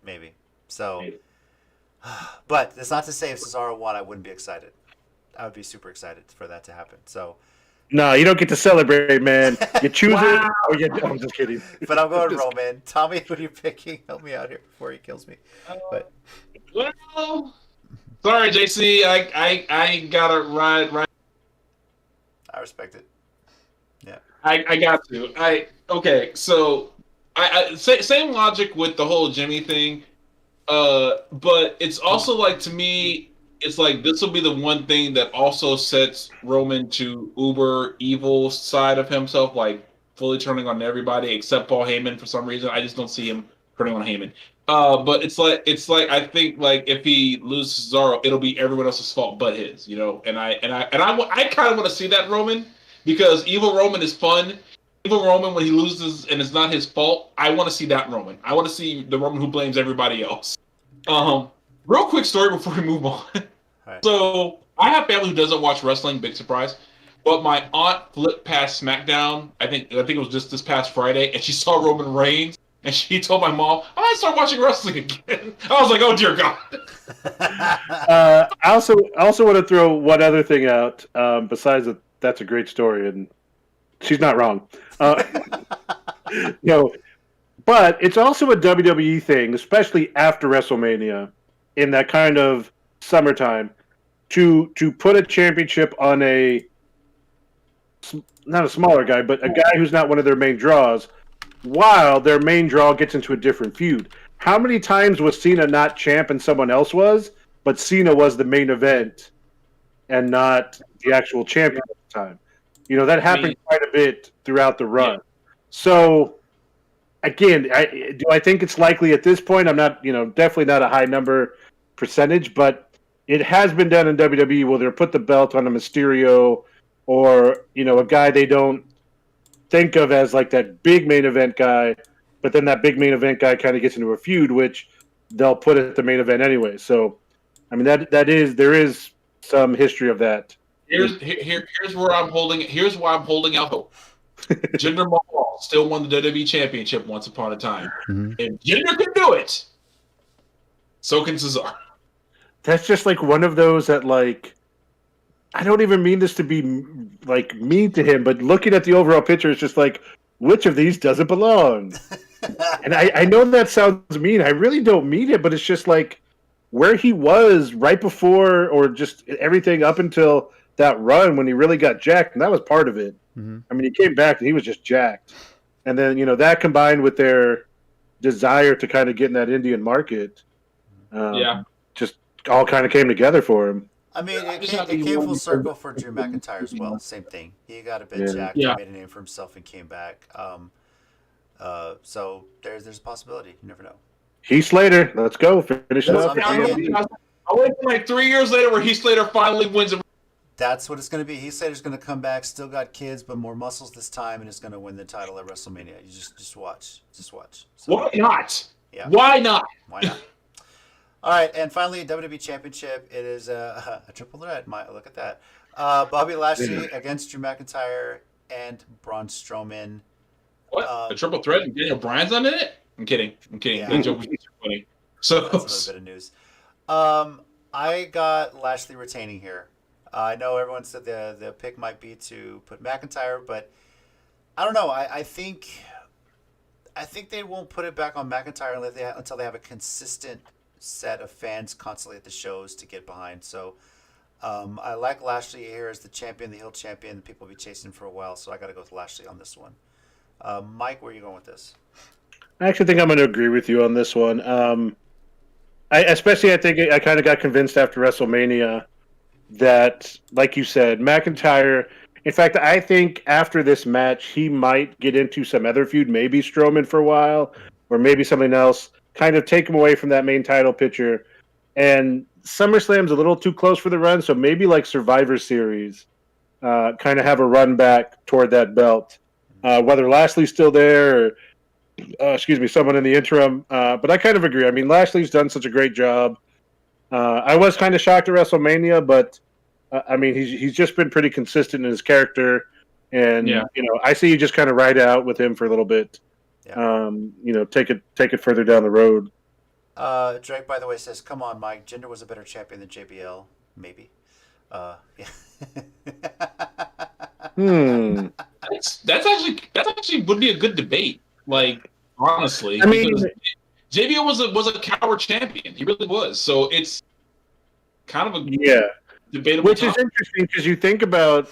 maybe. So, but that's not to say if Cesaro won, I wouldn't be excited. I would be super excited for that to happen. So, No, you don't get to celebrate, man. You choose it, or you don't. I'm just kidding. but I'm going Roman. Tommy, who are you picking? Help me out here before he kills me. But Well, sorry, JC. I gotta ride. I respect it. Yeah. I got to. Okay. So same logic with the whole Jimmy thing. But it's also like, to me, it's like this will be the one thing that also sets Roman to uber evil side of himself, like fully turning on everybody except Paul Heyman for some reason. I just don't see him turning on Heyman. But it's like I think, like, if he loses Cesaro, it'll be everyone else's fault but his, And I kind of want to see that Roman, because evil Roman is fun. Evil Roman, when he loses and it's not his fault, I want to see that Roman. I want to see the Roman who blames everybody else. Real quick story before we move on. Right. So I have family who doesn't watch wrestling. Big surprise. But my aunt flipped past SmackDown. I think it was just this past Friday, and she saw Roman Reigns, and she told my mom, "I want to start watching wrestling again." I was like, "Oh dear God." I also want to throw one other thing out. Besides that's a great story, and she's not wrong. But it's also a WWE thing, especially after WrestleMania, in that kind of summertime, to put a championship on not a smaller guy, but a guy who's not one of their main draws, while their main draw gets into a different feud. How many times was Cena not champ and someone else was, but Cena was the main event and not the actual champion at the time? That happened quite a bit throughout the run. Yeah. So, again, do I think it's likely at this point? I'm not, definitely not a high number percentage, but it has been done in WWE where they'll put the belt on a Mysterio or, a guy they don't think of as like that big main event guy, but then that big main event guy kind of gets into a feud, which they'll put at the main event anyway. So, I mean, there is some history of that. Here's where I'm holding. Here's why I'm holding out hope. Jinder Mahal still won the WWE Championship once upon a time. Mm-hmm. If Jinder can do it, so can Cesaro. That's just like one of those that, like, I don't even mean this to be like mean to him, but looking at the overall picture, it's just like, which of these doesn't belong? And I know that sounds mean. I really don't mean it, but it's just like where he was right before, or just everything up until that run when he really got jacked, and that was part of it. Mm-hmm. I mean, he came back and he was just jacked. And then, that combined with their desire to kind of get in that Indian market, just all kind of came together for him. I mean, it came full circle for Drew McIntyre as well. Same thing. He got a bit jacked, made a name for himself, and came back. So there's a possibility. You never know. Heath Slater, let's go. Finish it up. I wait for like 3 years later where Heath Slater finally wins it. That's what it's going to be. Heath Slater's going to come back, still got kids, but more muscles this time, and is going to win the title at WrestleMania. You just watch. Just watch. So, why not? Yeah. Why not? Why not? All right, and finally, WWE Championship. It is a triple threat. Look at that. Bobby Lashley against Drew McIntyre and Braun Strowman. What? A triple threat and Daniel Bryan's on it? I'm kidding. Yeah. That joke was funny. So that's a little bit of news. I got Lashley retaining here. I know everyone said the pick might be to put McIntyre, but I don't know. I think they won't put it back on McIntyre until they have a consistent set of fans constantly at the shows to get behind. So I like Lashley here as the champion, the heel champion. People will be chasing for a while, so I got to go with Lashley on this one. Mike, where are you going with this? I actually think I'm going to agree with you on this one. I think I kind of got convinced after WrestleMania that, like you said, McIntyre. In fact, I think after this match, he might get into some other feud, maybe Strowman for a while, or maybe something else. kind of take him away from that main title picture. And SummerSlam's a little too close for the run, so maybe like Survivor Series, kind of have a run back toward that belt. Whether Lashley's still there or, someone in the interim. But I kind of agree. I mean, Lashley's done such a great job. I was kind of shocked at WrestleMania, but I mean, he's just been pretty consistent in his character. And, I see you just kind of ride out with him for a little bit. Yeah. Take it further down the road. Drake, by the way, says, "Come on, Mike. Jinder was a better champion than JBL. Maybe." Yeah. That's actually would be a good debate. Like, honestly, I mean, JBL was a coward champion. He really was. So it's kind of a debatable. Which is interesting because you think about.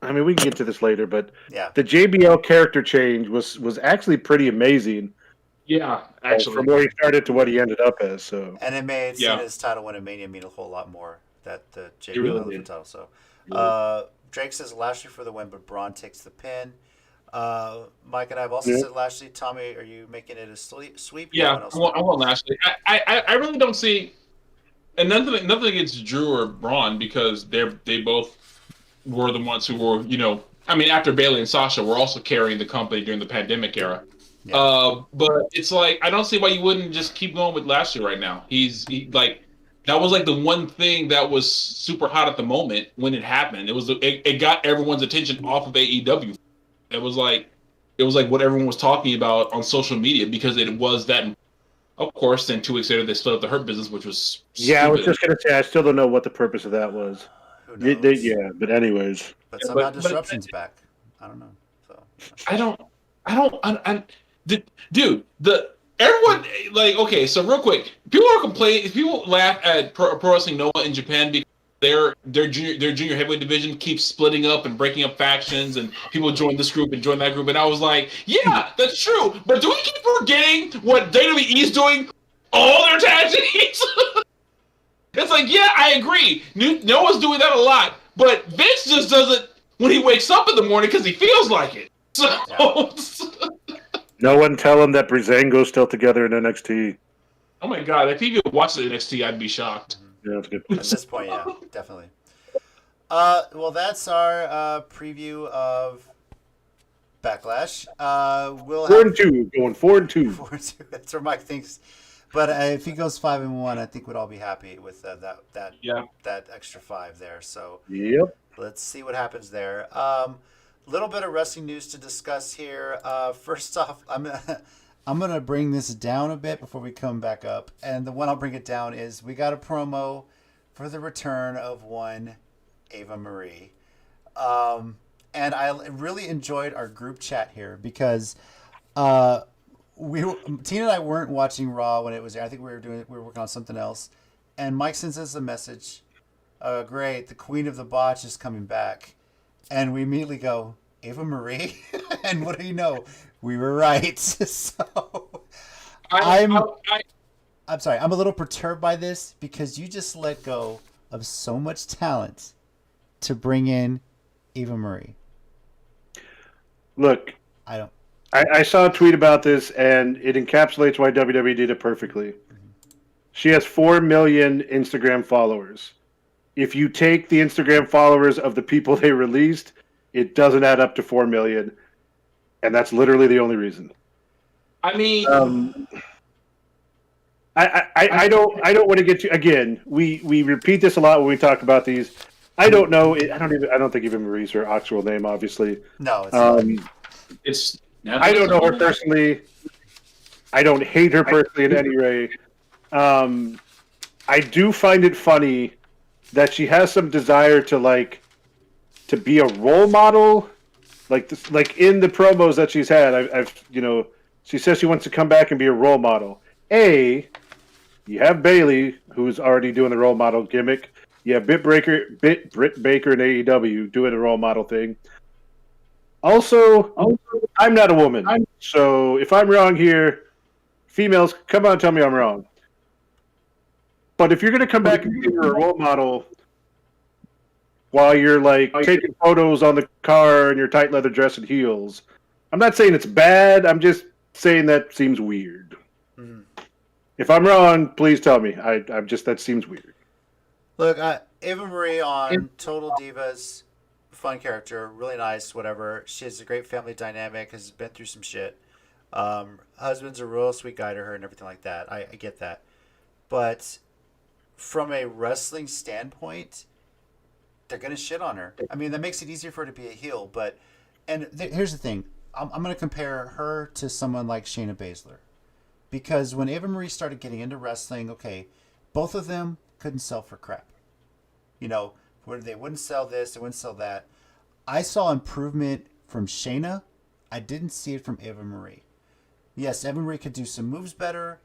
I mean, we can get to this later, but the JBL character change was actually pretty amazing. Yeah, actually, from where he started to what he ended up as. So, and it made Cena's title win at Mania mean a whole lot more. That the JBL title. So, Drake says Lashley for the win, but Braun takes the pin. Mike and I have also said Lashley. Tommy, are you making it a sweep? Yeah, I want Lashley. I really don't see, and nothing against Drew or Braun because they both were the ones who were, I mean, after Bayley and Sasha were also carrying the company during the pandemic era. Yeah. But it's like, I don't see why you wouldn't just keep going with Lashley right now. That was like the one thing that was super hot at the moment when it happened. It got everyone's attention off of AEW. It was like what everyone was talking about on social media because it was that. Of course, then 2 weeks later they split up the Hurt Business, which was stupid. I was just gonna say I still don't know what the purpose of that was. But anyways. But somehow Disruption's back. I don't know. So dude, everyone okay. So real quick, people laugh at Pro Wrestling Noah in Japan because their junior heavyweight division keeps splitting up and breaking up factions, and people join this group and join that group. And I was like, yeah, that's true. But do we keep forgetting what WWE is doing? All their tag teams. It's like, yeah, I agree. Noah's doing that a lot, but Vince just does it when he wakes up in the morning because he feels like it. So, no one tell him that Breezango's still together in NXT. Oh my god! If he could watch the NXT, I'd be shocked. Yeah, that's good. At this point, yeah, definitely. Well, that's our preview of Backlash. We'll 4-2, going 4-2. 4-2. That's where Mike thinks. But if he goes 5-1, I think we'd all be happy with that extra 5 there. So let's see what happens there. Little bit of wrestling news to discuss here. First off, I'm gonna bring this down a bit before we come back up. And the one I'll bring it down is we got a promo for the return of one Eva Marie. And I really enjoyed our group chat here because Tina and I weren't watching Raw when it was there. I think we were working on something else. And Mike sends us a message. Great, the Queen of the Botch is coming back. And we immediately go, Eva Marie? And what do you know? We were right. So I'm sorry. I'm a little perturbed by this because you just let go of so much talent to bring in Eva Marie. Look, I saw a tweet about this, and it encapsulates why WWE did it perfectly. Mm-hmm. She has 4 million Instagram followers. If you take the Instagram followers of the people they released, it doesn't add up to 4 million. And that's literally the only reason. I mean, I don't want to get to, again, we repeat this a lot when we talk about these. I don't know. I don't think even Marie's her actual name, obviously. No, it's I don't know her personally. I don't hate her personally in any way. I do find it funny that she has some desire to be a role model, like in the promos that she's had. She says she wants to come back and be a role model. You have Bayley, who's already doing the role model gimmick. You have Britt Baker in AEW doing the role model thing. Also, I'm not a woman, so if I'm wrong here, females, come on, tell me I'm wrong. But if you're going to come back and be a role model while you're taking photos on the car in your tight leather dress and heels, I'm not saying it's bad. I'm just saying that seems weird. If I'm wrong, please tell me. I'm just that seems weird. Look, Eva Marie on Total Divas, fun character, really nice, whatever. She has a great family dynamic, has been through some shit. Husband's a real sweet guy to her and everything like that. I get that. But from a wrestling standpoint, they're going to shit on her. I mean, that makes it easier for her to be a heel. But, here's the thing. I'm going to compare her to someone like Shayna Baszler. Because when Eva Marie started getting into wrestling, okay, both of them couldn't sell for crap. You know, where they wouldn't sell this, they wouldn't sell that. I saw improvement from Shayna. I didn't see it from Eva Marie. Yes, Eva Marie could do some moves better,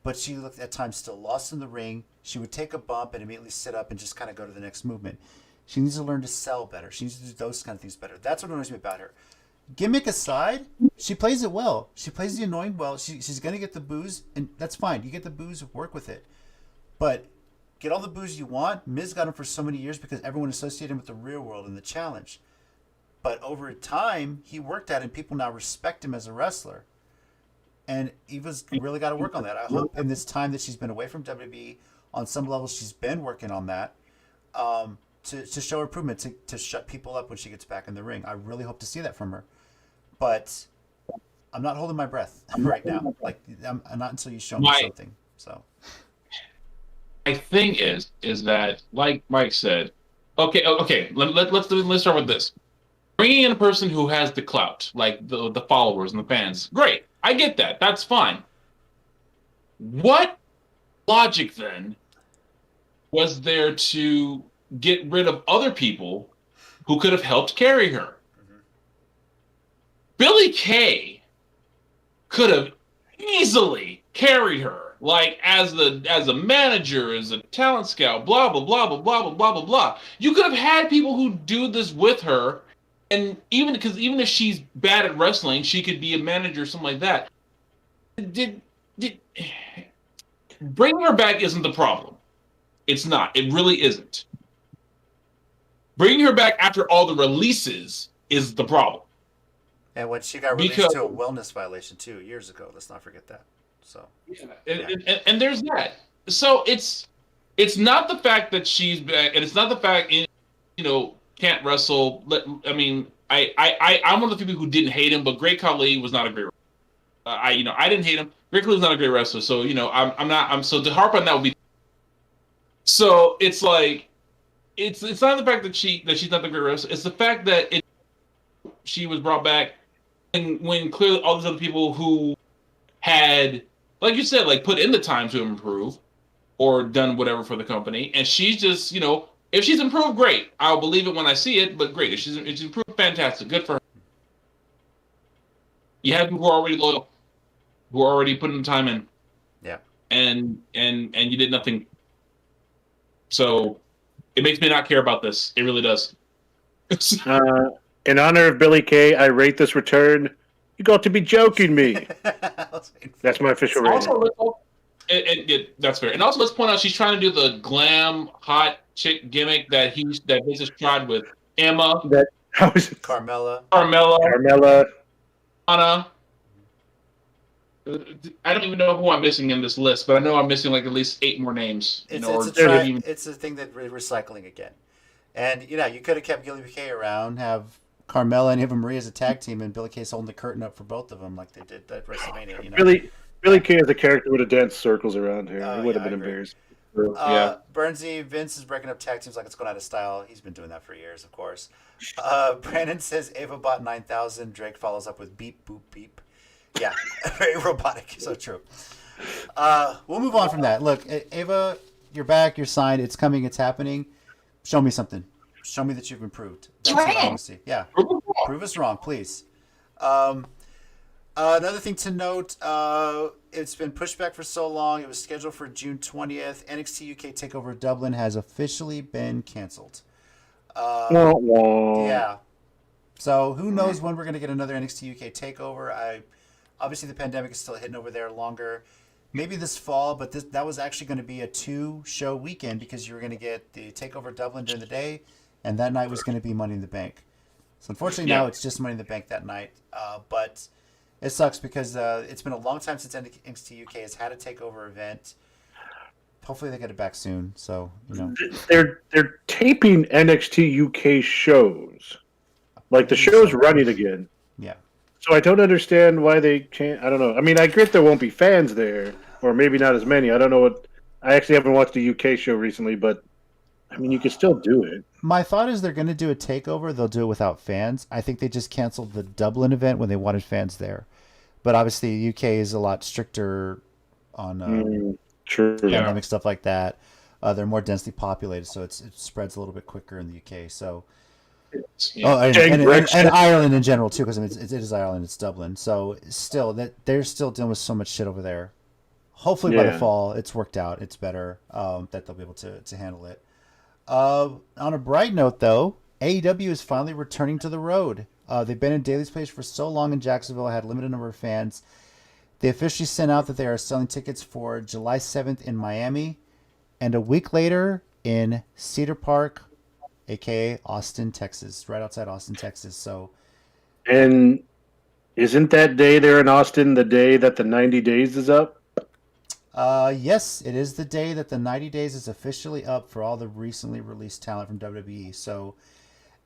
but she looked at times still lost in the ring. She would take a bump and immediately sit up and just kind of go to the next movement. She needs to learn to sell better. She needs to do those kind of things better. That's what annoys me about her. Gimmick aside, she plays it well. She plays the annoying well. She's going to get the boos, and that's fine. You get the boos, work with it. But get all the boos you want. Miz got him for so many years because everyone associated him with the real world and the challenge. But over time, he worked at it, and people now respect him as a wrestler. And Eva's really got to work on that. I hope in this time that she's been away from WWE, on some levels she's been working on that, to show improvement, to shut people up when she gets back in the ring. I really hope to see that from her. But I'm not holding my breath right now. Like, I'm not until you show me something. So my thing is that, like Mike said, okay, let's start with this. Bringing in a person who has the clout, like the followers and the fans, great. I get that. That's fine. What logic then was there to get rid of other people who could have helped carry her? Mm-hmm. Billie Kay could have easily carried her, like as a manager, as a talent scout, blah blah blah blah blah blah blah blah blah. You could have had people who do this with her. And even if she's bad at wrestling, she could be a manager or something like that. Bringing her back isn't the problem. It's not. It really isn't. Bringing her back after all the releases is the problem. And when she got released to a wellness violation 2 years ago, let's not forget that. So and there's that. So it's not the fact that she's back, and it's not the fact can't wrestle. I mean, I'm one of the people who didn't hate him, but Great Khali was not a great wrestler. I didn't hate him. Great Khali was not a great wrestler, so I'm so to harp on that would be. So it's like, it's not the fact that she's not the great wrestler. It's the fact that she was brought back, and when clearly all these other people who had, like you said, like put in the time to improve or done whatever for the company, and she's just if she's improved, great. I'll believe it when I see it, but great. If she's improved, fantastic. Good for her. You have people who are already loyal, who are already putting the time in. Yeah. And you did nothing. So it makes me not care about this. It really does. In honor of Billie Kay, I rate this return. You got to be joking me. That's my official rating. Also, that's fair. And also, let's point out she's trying to do the glam hot chick gimmick that Vince has tried with Emma, Carmella, Anna. I don't even know who I'm missing in this list, but I know I'm missing like at least 8 more names. It's a thing that we're recycling again. And you could have kept Billie Kay around, have Carmella and Eva Marie as a tag team, and Billie Kay's holding the curtain up for both of them, like they did at WrestleMania. Billie Kay as a character would have danced circles around here. It would have been embarrassing. Burnsy, Vince is breaking up tag teams like it's going out of style. He's been doing that for years, of course. Brandon says Ava bought 9,000. Drake follows up with beep, boop, beep. Yeah, very robotic. So true. We'll move on from that. Look, Ava, you're back. You're signed. It's coming. It's happening. Show me something. Show me that you've improved. That's what I want to see. Yeah. Prove us wrong, please. Another thing to note, it's been pushed back for so long. It was scheduled for June 20th. NXT UK TakeOver Dublin has officially been canceled. Yeah. So who knows when we're going to get another NXT UK TakeOver. Obviously, the pandemic is still hitting over there longer. Maybe this fall, but that was actually going to be a 2-show weekend because you were going to get the TakeOver Dublin during the day, and that night was going to be Money in the Bank. So unfortunately, now it's just Money in the Bank that night. But It sucks because it's been a long time since NXT UK has had a takeover event. Hopefully they get it back soon. So they're taping NXT UK shows. Like the show's running again. Yeah. So I don't understand why they can't. I don't know. I mean, I get there won't be fans there, or maybe not as many. I don't know what. I actually haven't watched the UK show recently, but I mean, you can still do it. My thought is they're going to do a takeover. They'll do it without fans. I think they just canceled the Dublin event when they wanted fans there. But obviously, the UK is a lot stricter on pandemic stuff like that. They're more densely populated, so it spreads a little bit quicker in the UK. So, and Ireland in general too, because I mean, it is Ireland, it's Dublin. So still, that they're still dealing with so much shit over there. Hopefully by the fall, it's worked out. It's better that they'll be able to handle it. On a bright note, though, AEW is finally returning to the road. They've been in Daly's Place for so long in Jacksonville, had a limited number of fans. They officially sent out that they are selling tickets for July 7th in Miami and a week later in Cedar Park, a.k.a. Austin, Texas, right outside Austin, Texas. So, and isn't that day there in Austin the day that the 90 days is up? Yes, it is the day that the 90 days is officially up for all the recently released talent from WWE. So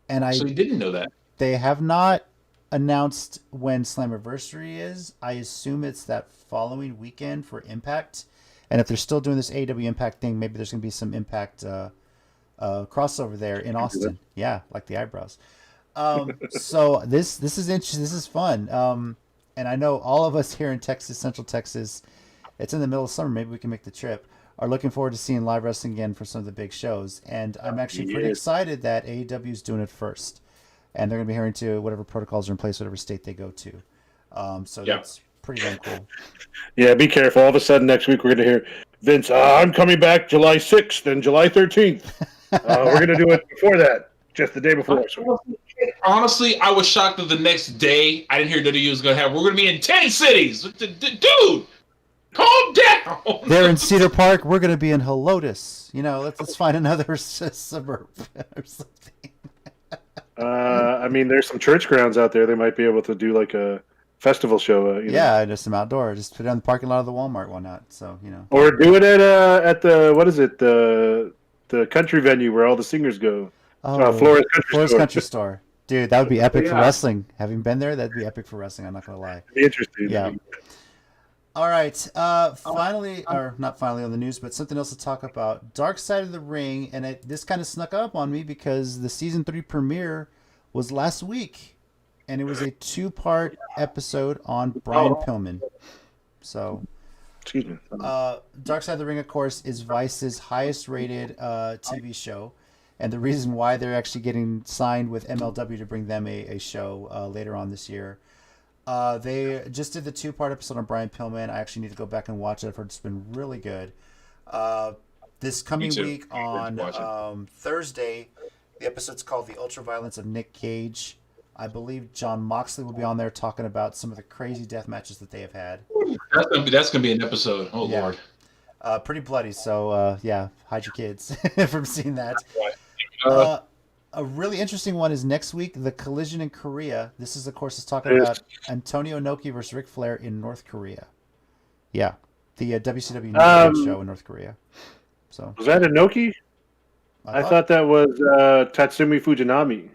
you didn't know that. They have not announced when Slammiversary is. I assume it's that following weekend for Impact. And if they're still doing this AEW Impact thing, maybe there's going to be some Impact crossover there in Austin. Yeah, like the eyebrows. So this is interesting. This is fun. And I know all of us here in Texas, Central Texas, it's in the middle of summer. Maybe we can make the trip. Are looking forward to seeing live wrestling again for some of the big shows. And I'm actually pretty excited that AEW is doing it first. And they're going to be hearing to whatever protocols are in place, whatever state they go to. That's pretty damn cool. Yeah, be careful. All of a sudden next week we're going to hear, Vince, I'm coming back July 6th and July 13th. We're going to do it before that, just the day before. Honestly, I was shocked that the next day I didn't hear WWE was going to have, we're going to be in 10 cities. Dude! Calm down. They're in Cedar Park. We're going to be in Helotes. Let's find another suburb or something. I mean, there's some church grounds out there. They might be able to do like a festival show. Just some outdoor. Just put it on the parking lot of the Walmart. Why not? So Or do it at the what is it the country venue where all the singers go. Flores Country Store. Dude, that would be epic for wrestling. Having been there, that'd be epic for wrestling. I'm not gonna lie. It'd be interesting. Yeah. All right. Finally, or not finally on the news, but something else to talk about. Dark Side of the Ring, and this kind of snuck up on me because the season 3 premiere was last week, and it was a 2-part episode on Brian Pillman. So, excuse me. Dark Side of the Ring, of course, is Vice's highest-rated TV show, and the reason why they're actually getting signed with MLW to bring them a show later on this year. They just did the 2-part episode on Brian Pillman. I actually need to go back and watch it. I've heard it's been really good. This coming week on Thursday, the episode's called The Ultraviolence of Nick Cage. I believe John Moxley will be on there talking about some of the crazy death matches that they have had. That's gonna be an episode. Oh, yeah. Lord. Pretty bloody. So, hide your kids from seeing that. A really interesting one is next week, the Collision in Korea. This is, of course, talking about Antonio Inoki versus Ric Flair in North Korea. Yeah, the WCW show in North Korea. So was that Inoki? I thought that was Tatsumi Fujinami.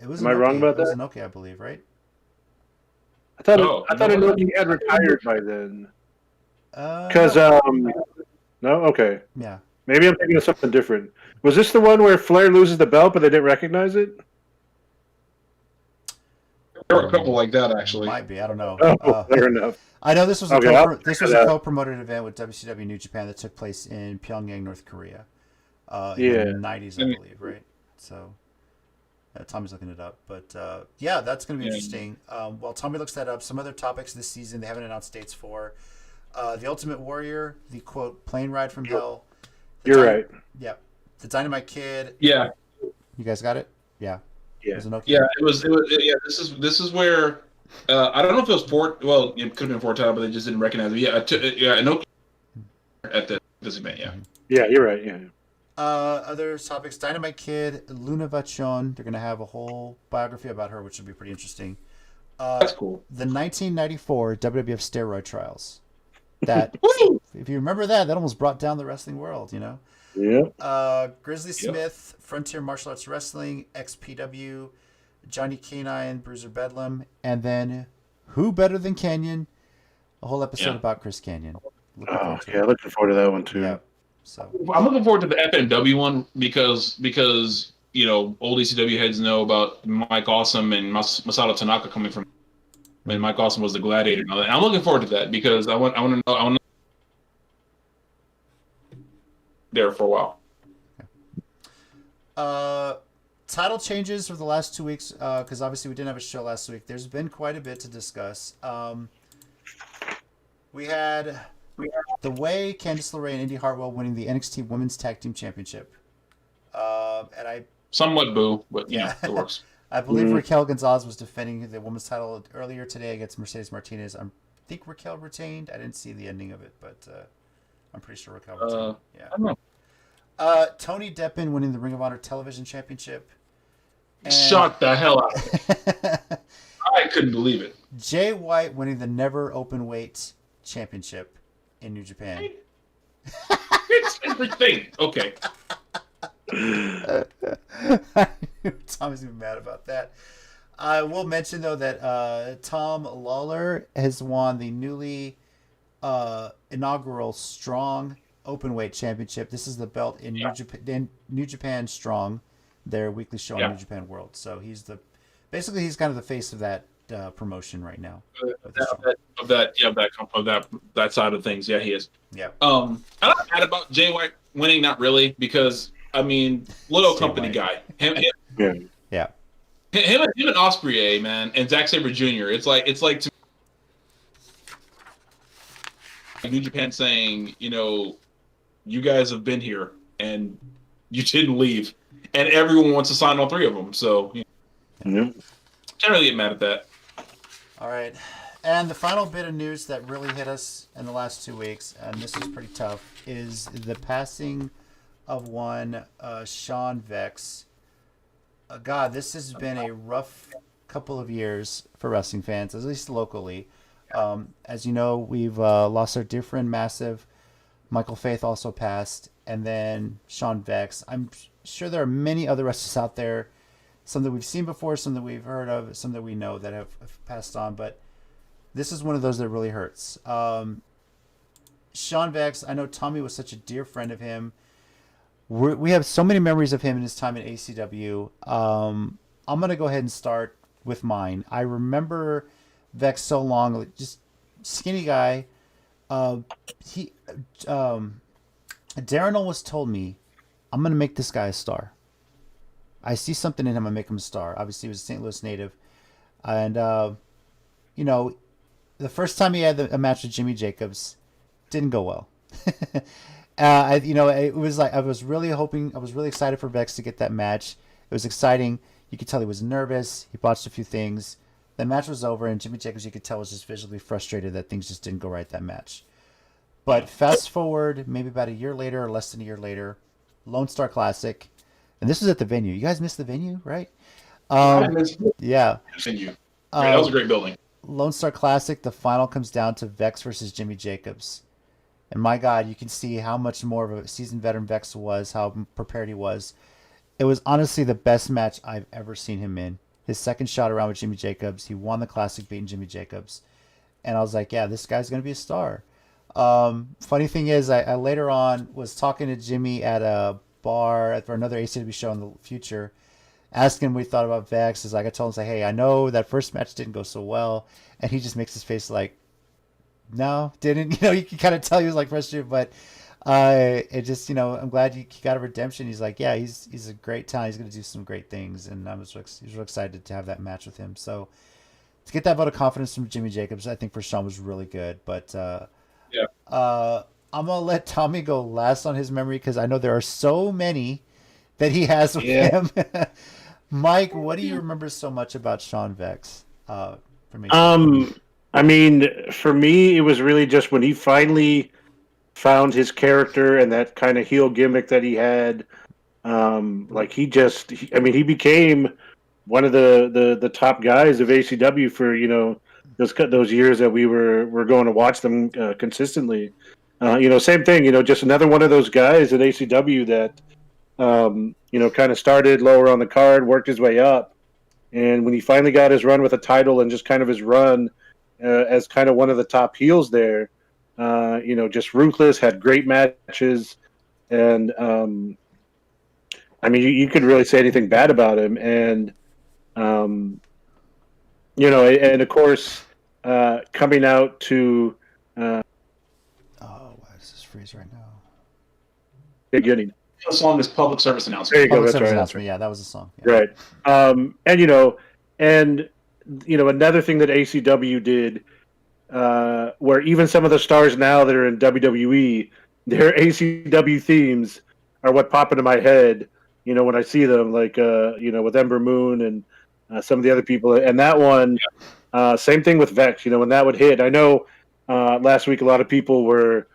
Am I wrong about that? It was Inoki, I believe, right? I thought Inoki had retired by then. Because no, okay. Yeah. Maybe I'm thinking of something different. Was this the one where Flair loses the belt, but they didn't recognize it? There were a couple like that, actually. Might be. I don't know. Fair enough. I know this was a co-promoted event with WCW New Japan that took place in Pyongyang, North Korea. In the 90s, I believe, right? So, Tommy's looking it up. But, that's going to be interesting. While Tommy looks that up, some other topics this season they haven't announced dates for. The Ultimate Warrior, the, quote, plane ride from hell. You're right. Yeah. The Dynamite Kid. Yeah. You guys got it? Yeah. Yeah. It was. Yeah. This is where I don't know if it was Fort. Well, it could have been Fort Town, but they just didn't recognize it. I know at this event. Yeah. Yeah, you're right. Yeah. Other topics: Dynamite Kid, Luna Vachon. They're gonna have a whole biography about her, which will be pretty interesting. That's cool. The 1994 WWF steroid trials. That, if you remember that almost brought down the wrestling world, you know? Yeah. Grizzly Smith, Frontier Martial Arts Wrestling, XPW, Johnny Canine, Bruiser Bedlam, and then who better than Canyon? A whole episode about Chris Canyon. Looking forward to that one too. Yeah. So I'm looking forward to the FMW one because you know, old ECW heads know about Mike Awesome and Masato Tanaka coming from. When Mike Awesome was the Gladiator, and I'm looking forward to that because I want to know there for a while. Title changes for the last 2 weeks because obviously we didn't have a show last week. There's been quite a bit to discuss. We had The Way, Candice LeRae, and Indy Hartwell winning the NXT Women's Tag Team Championship. And I somewhat boo, but yeah, it works. I believe Raquel Gonzalez was defending the women's title earlier today against Mercedes Martinez. I think Raquel retained. I didn't see the ending of it, but I'm pretty sure Raquel retained. Yeah. I don't know. Tony Deppen winning the Ring of Honor Television Championship. And shut the hell out of it. I couldn't believe it. Jay White winning the Never Openweight Championship in New Japan. It's everything. Okay. Tommy's even mad about that. I will mention though that Tom Lawler has won the newly inaugural Strong Openweight Championship. This is the belt in New Japan Strong, their weekly show on New Japan World. So he's he's kind of the face of that promotion right now. Of that side of things. Yeah, he is. Yeah. I'm not mad about Jay White winning, not really, because I mean, little company guy. Him and Ospreay, man, and Zack Sabre Jr. It's like to New Japan saying, you know, you guys have been here and you didn't leave, and everyone wants to sign all three of them. So, can't really get mad at that. All right, and the final bit of news that really hit us in the last 2 weeks, and this is pretty tough, is the passing of one Shawn Vexx. God, this has been a rough couple of years for wrestling fans, at least locally. As you know, we've lost our dear friend Massive. Michael Faith also passed, and then Shawn Vexx. I'm sure there are many other wrestlers out there, some that we've seen before, some that we've heard of, some that we know that have passed on, but this is one of those that really hurts. Shawn Vexx, I know Tommy was such a dear friend of him. We have so many memories of him in his time at ACW. I'm going to go ahead and start with mine. I remember Vexx so long, like, just skinny guy. Darren always told me, I'm going to make this guy a star. I see something in him, I make him a star. Obviously, he was a St. Louis native. And, you know, the first time he had a match with Jimmy Jacobs, didn't go well. It was like I was really excited for Vexx to get that match. It was exciting. You could tell he was nervous. He botched a few things. The match was over, and Jimmy Jacobs, you could tell, was just visually frustrated that things just didn't go right that match. But fast forward, maybe about a year later or less than a year later, Lone Star Classic, and this was at the venue. You guys missed the venue, right? Yeah. Venue. That was a great building. Lone Star Classic, the final comes down to Vexx versus Jimmy Jacobs. And my God, you can see how much more of a seasoned veteran Vexx was, how prepared he was. It was honestly the best match I've ever seen him in. His second shot around with Jimmy Jacobs. He won the Classic beating Jimmy Jacobs. And I was like, yeah, this guy's going to be a star. Funny thing is, I later on was talking to Jimmy at a bar for another ACW show in the future, asking him what he thought about Vexx. Is like, I told him, hey, I know that first match didn't go so well. And he just makes his face like, no, didn't. You know, you can kind of tell he was like frustrated, but it just, you know, I'm glad he got a redemption. He's like, yeah, he's a great talent. He's going to do some great things, and he's real excited to have that match with him. So to get that vote of confidence from Jimmy Jacobs, I think for Shawn was really good. But I'm gonna let Tommy go last on his memory because I know there are so many that he has with him. Mike, what do you remember so much about Shawn Vexx? For me. I mean, for me, it was really just when he finally found his character and that kind of heel gimmick that he had. He became one of the top guys of ACW for those years that we were going to watch them consistently. Same thing. Just another one of those guys at ACW that kind of started lower on the card, worked his way up, and when he finally got his run with a title and just kind of his run as kind of one of the top heels there, just ruthless, had great matches, and you could really say anything bad about him, and and of course, coming out to why does this freeze right now? Beginning. The song is Public Service Announcement. There you go. Public That's service right. announcement. Yeah, that was the song. Yeah. Right. Another thing that ACW did, where even some of the stars now that are in WWE, their ACW themes are what pop into my head. When I see them, like with Ember Moon and some of the other people, and that one, same thing with Vexx. When that would hit, I know last week a lot of people were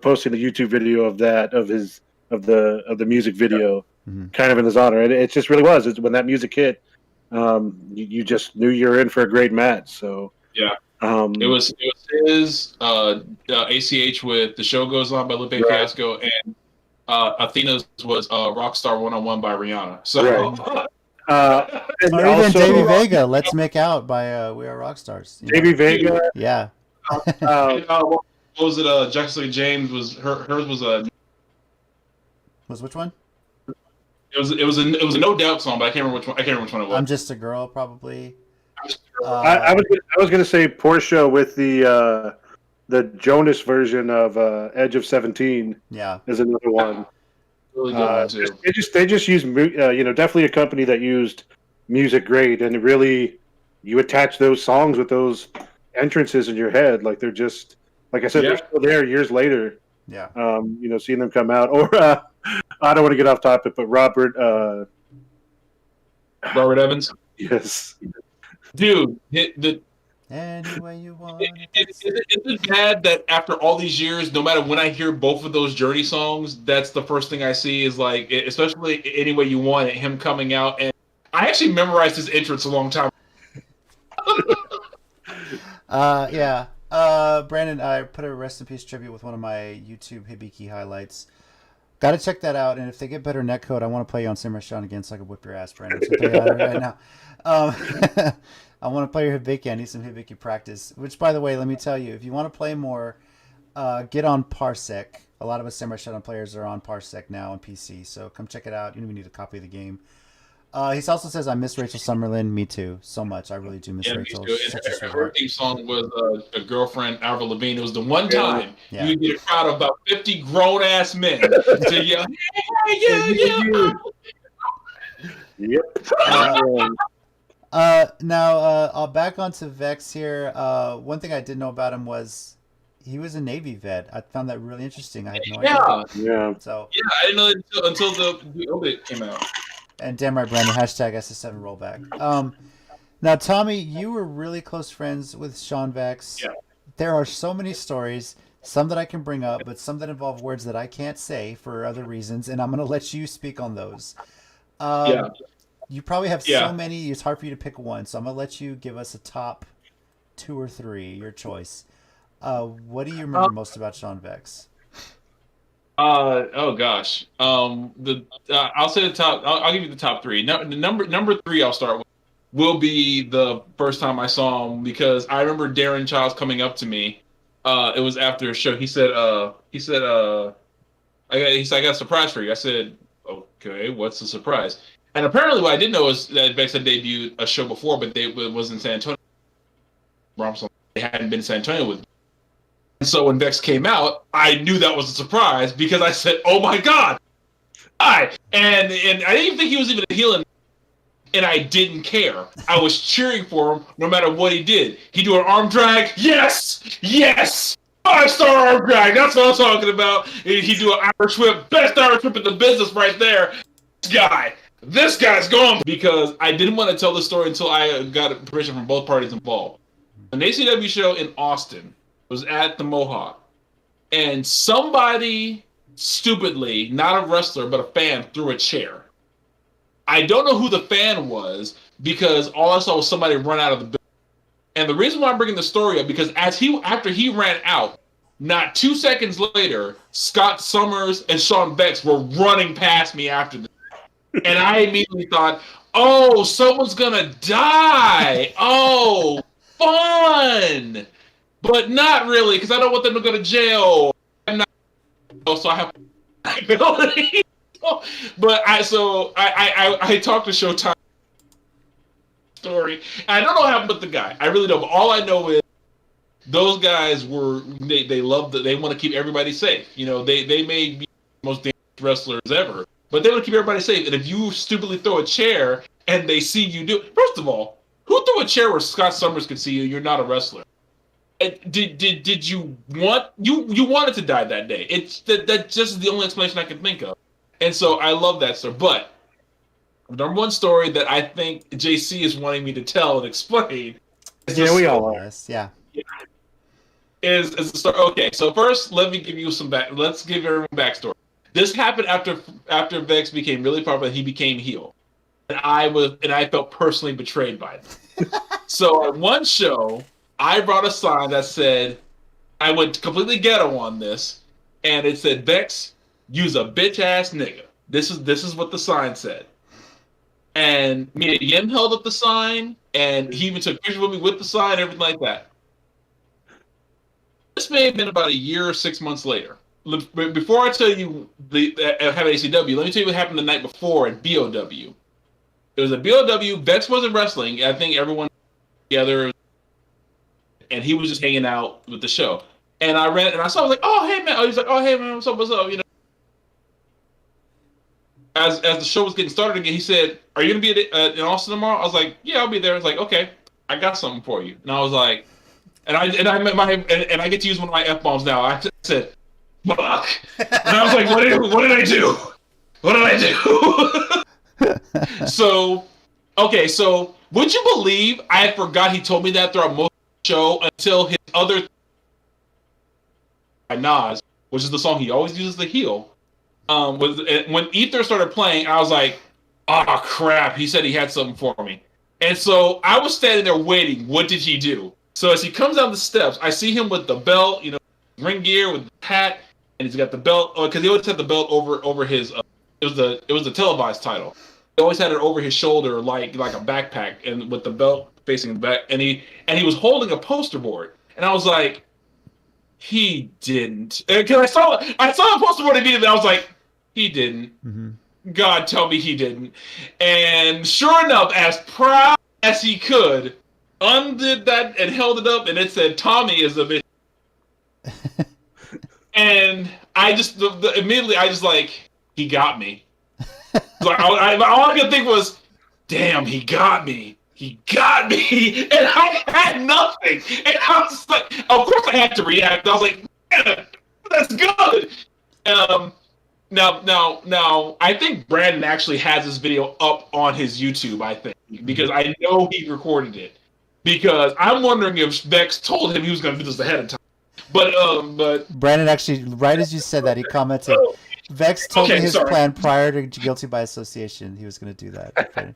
posting the YouTube video of the music video, kind of in his honor, and it just really was. When that music hit, you just knew you were in for a great match. So yeah, it was his ACH with The Show Goes On by Lupe Fiasco, and Athena's was Rockstar 101 by Rihanna. So. Right. And or even Davey Vega, Let's Make Out by We Are Rockstars. Davey Vega. Yeah. What was it? Jessica James was hers was a. Was which one? It was a No Doubt song, but I can't remember which one. I can't remember which one it was. I'm Just a Girl, probably. I was gonna say Portia with the Jonas version of Edge of 17. Yeah, is another one. Really good one too. They just used definitely a company that used music great, and really you attach those songs with those entrances in your head, like they're just like I said, they're still there years later. Yeah. Seeing them come out, or I don't want to get off topic, but Robert Evans. Yes. Dude, any way you want. Is it bad that after all these years, no matter when I hear both of those Journey songs, that's the first thing I see is like, especially Any Way You Want It, him coming out, and I actually memorized his entrance a long time. Yeah. Brandon, I put a rest in peace tribute with one of my YouTube Hibiki highlights. Got to check that out, and if they get better netcode, I want to play you on Simmer Sean again so I can whip your ass, Brandon. So play that right now. I want to play your Hibiki. I need some Hibiki practice. Which, by the way, let me tell you, if you want to play more, get on Parsec. A lot of us Simmer Sean players are on Parsec now on PC, so come check it out. You don't even need a copy of the game. He also says, I miss Rachel Summerlin. Me too. So much. I really do miss Rachel. Her theme song was a girlfriend, Avril Lavigne. It was the one time you would get a crowd of about 50 grown-ass men to yell, yeah. Yep. Now, back onto Vexx here. One thing I didn't know about him was he was a Navy vet. I found that really interesting. I had no idea. Yeah. So I didn't know that until the Obit came out. And damn right, Brandon, hashtag SS7 rollback. Now, Tommy, you were really close friends with Shawn Vexx. Yeah. There are so many stories, some that I can bring up, but some that involve words that I can't say for other reasons, and I'm going to let you speak on those. You probably have so many, it's hard for you to pick one, so I'm going to let you give us a top 2 or 3, your choice. What do you remember most about Shawn Vexx? Oh gosh. I'll say the top. I'll give you the top 3. Number 3 I'll start with will be the first time I saw him, because I remember Darren Childs coming up to me. It was after a show. He said, I got a surprise for you. I said, okay, what's the surprise? And apparently what I didn't know was that Vexx had debuted a show before, but it was in San Antonio. They hadn't been in San Antonio with me. And so when Vexx came out, I knew that was a surprise, because I said, "Oh my God!" And I didn't even think he was even a heel, and I didn't care. I was cheering for him no matter what he did. He do an arm drag, yes, 5-star arm drag. That's what I'm talking about. He do an Irish whip, best Irish whip in the business right there. This guy's gone, because I didn't want to tell the story until I got permission from both parties involved. An ACW show in Austin was at the Mohawk, and somebody stupidly, not a wrestler but a fan, threw a chair. I don't know who the fan was because all I saw was somebody run out of the building. And the reason why I'm bringing the story up because after he ran out, not 2 seconds later, Scott Summers and Shawn Vexx were running past me after this. And I immediately thought, oh, someone's gonna die. Oh, fun. But not really, because I don't want them to go to jail. So I have ability. But I talked to Showtime story. And I don't know what happened with the guy. I really don't. But all I know is those guys they love they want to keep everybody safe. You know, they may be the most dangerous wrestlers ever, but they want to keep everybody safe. And if you stupidly throw a chair and they see you do, first of all, who threw a chair where Scott Summers could see you? You're not a wrestler. Did you want you wanted to die that day? It's that just is the only explanation I can think of. And so I love that story. But the number one story that I think JC is wanting me to tell and explain. We all are. Yes, yeah. Is the story. Okay, so first let me give you some let's give everyone backstory. This happened after Vexx became really popular. He became heel, and I felt personally betrayed by them. So at one show, I brought a sign that said, I went completely ghetto on this, and it said, Vexx, you's a bitch ass nigga. This is what the sign said. And me and Yim held up the sign, and he even took pictures with me with the sign, everything like that. This may have been about a year or 6 months later. Before I tell you have ACW, let me tell you what happened the night before at BOW. It was a BOW. Vexx wasn't wrestling. I think everyone together, and he was just hanging out with the show. And I ran and I saw. I was like, "Oh hey man!" He's like, "Oh hey man, what's up? What's up?" You know. As the show was getting started again, he said, "Are you gonna be in Austin tomorrow?" I was like, "Yeah, I'll be there." I was like, "Okay, I got something for you." And I was like. And I get to use one of my F-bombs now. I said, "Fuck," and I was like, "What did I do? What did I do?" So would you believe I forgot he told me that throughout most of the show until his other by Nas, which is the song he always uses the heel. Was when Ether started playing, I was like, "Oh crap!" He said he had something for me, and so I was standing there waiting. What did he do? So as he comes down the steps, I see him with the belt, you know, ring gear with the hat, and he's got the belt because he always had the belt over his. It was the televised title. He always had it over his shoulder like a backpack, and with the belt facing the back, and he was holding a poster board, and I was like, he didn't, because I saw the poster board immediately. I was like, he didn't. Mm-hmm. God, tell me he didn't. And sure enough, as proud as he could. Undid that and held it up, and it said Tommy is a bitch. And I just immediately like he got me. Like all I could think was, damn, he got me. He got me, and I had nothing. And I was like, of course I had to react. I was like, man, that's good. Now, I think Brandon actually has this video up on his YouTube. I think because I know he recorded it. Because I'm wondering if Vexx told him he was going to do this ahead of time. But Brandon actually, right as you said that, he commented, Vexx told me his plan prior to Guilty by Association. He was going to do that.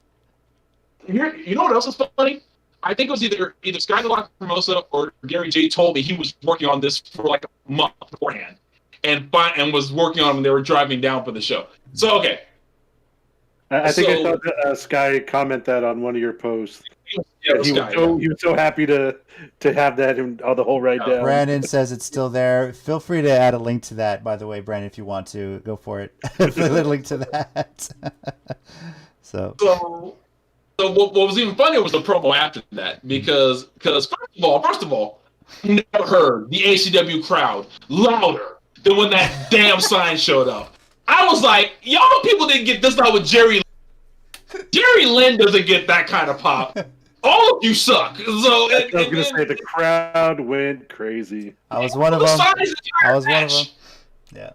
You know what else is funny? I think it was either Sky Lock Formosa or Gary J told me he was working on this for like a month beforehand, and was working on it when they were driving down for the show. So okay. I think I saw Sky comment that on one of your posts. Yeah, he was so happy to have that on the whole ride down. Brandon says it's still there. Feel free to add a link to that, by the way, Brandon, if you want to. Go for it. Put a link to that. So what was even funnier was the promo after that. Because first of all, I never heard the ACW crowd louder than when that damn sign showed up. I was like, y'all know people didn't get this out with Jerry. Jerry Lynn doesn't get that kind of pop. All of you suck. So I was going to say the crowd went crazy. I was one of them. Yeah.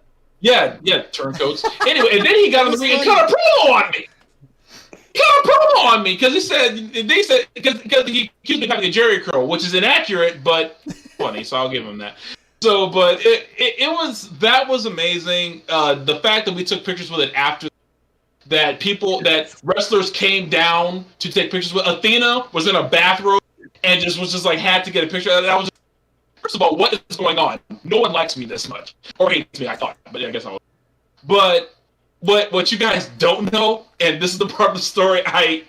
Yeah, turncoats. Anyway, and then he got in the ring and cut a promo on me. Because they said because he accused me of having a Jerry curl, which is inaccurate but funny. So I'll give him that. So, but it was amazing. The fact that we took pictures with it after that wrestlers came down to take pictures with. Athena was in a bathrobe and was just like had to get a picture. That was first of all, what is going on? No one likes me this much, or hates me. I thought, but I guess I was. But what you guys don't know, and this is the part of the story I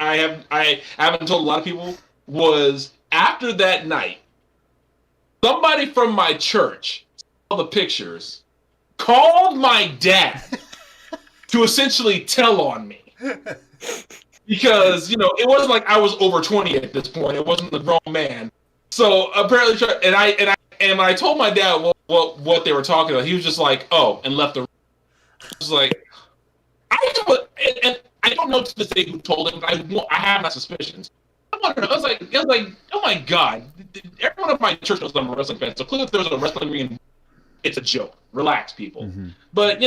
haven't told a lot of people, was after that night, somebody from my church saw the pictures, called my dad to essentially tell on me. Because, it wasn't like I was over 20 at this point. It wasn't a grown man. So apparently, and when I told my dad what they were talking about, he was just like, oh, and left the room. I was like, I don't know to this day who told him. I have my suspicions. I want to know. I was like, oh my God. Everyone of my church knows I'm a wrestling fan. So clearly if there's a wrestling ring, it's a joke. Relax, people. Mm-hmm. But,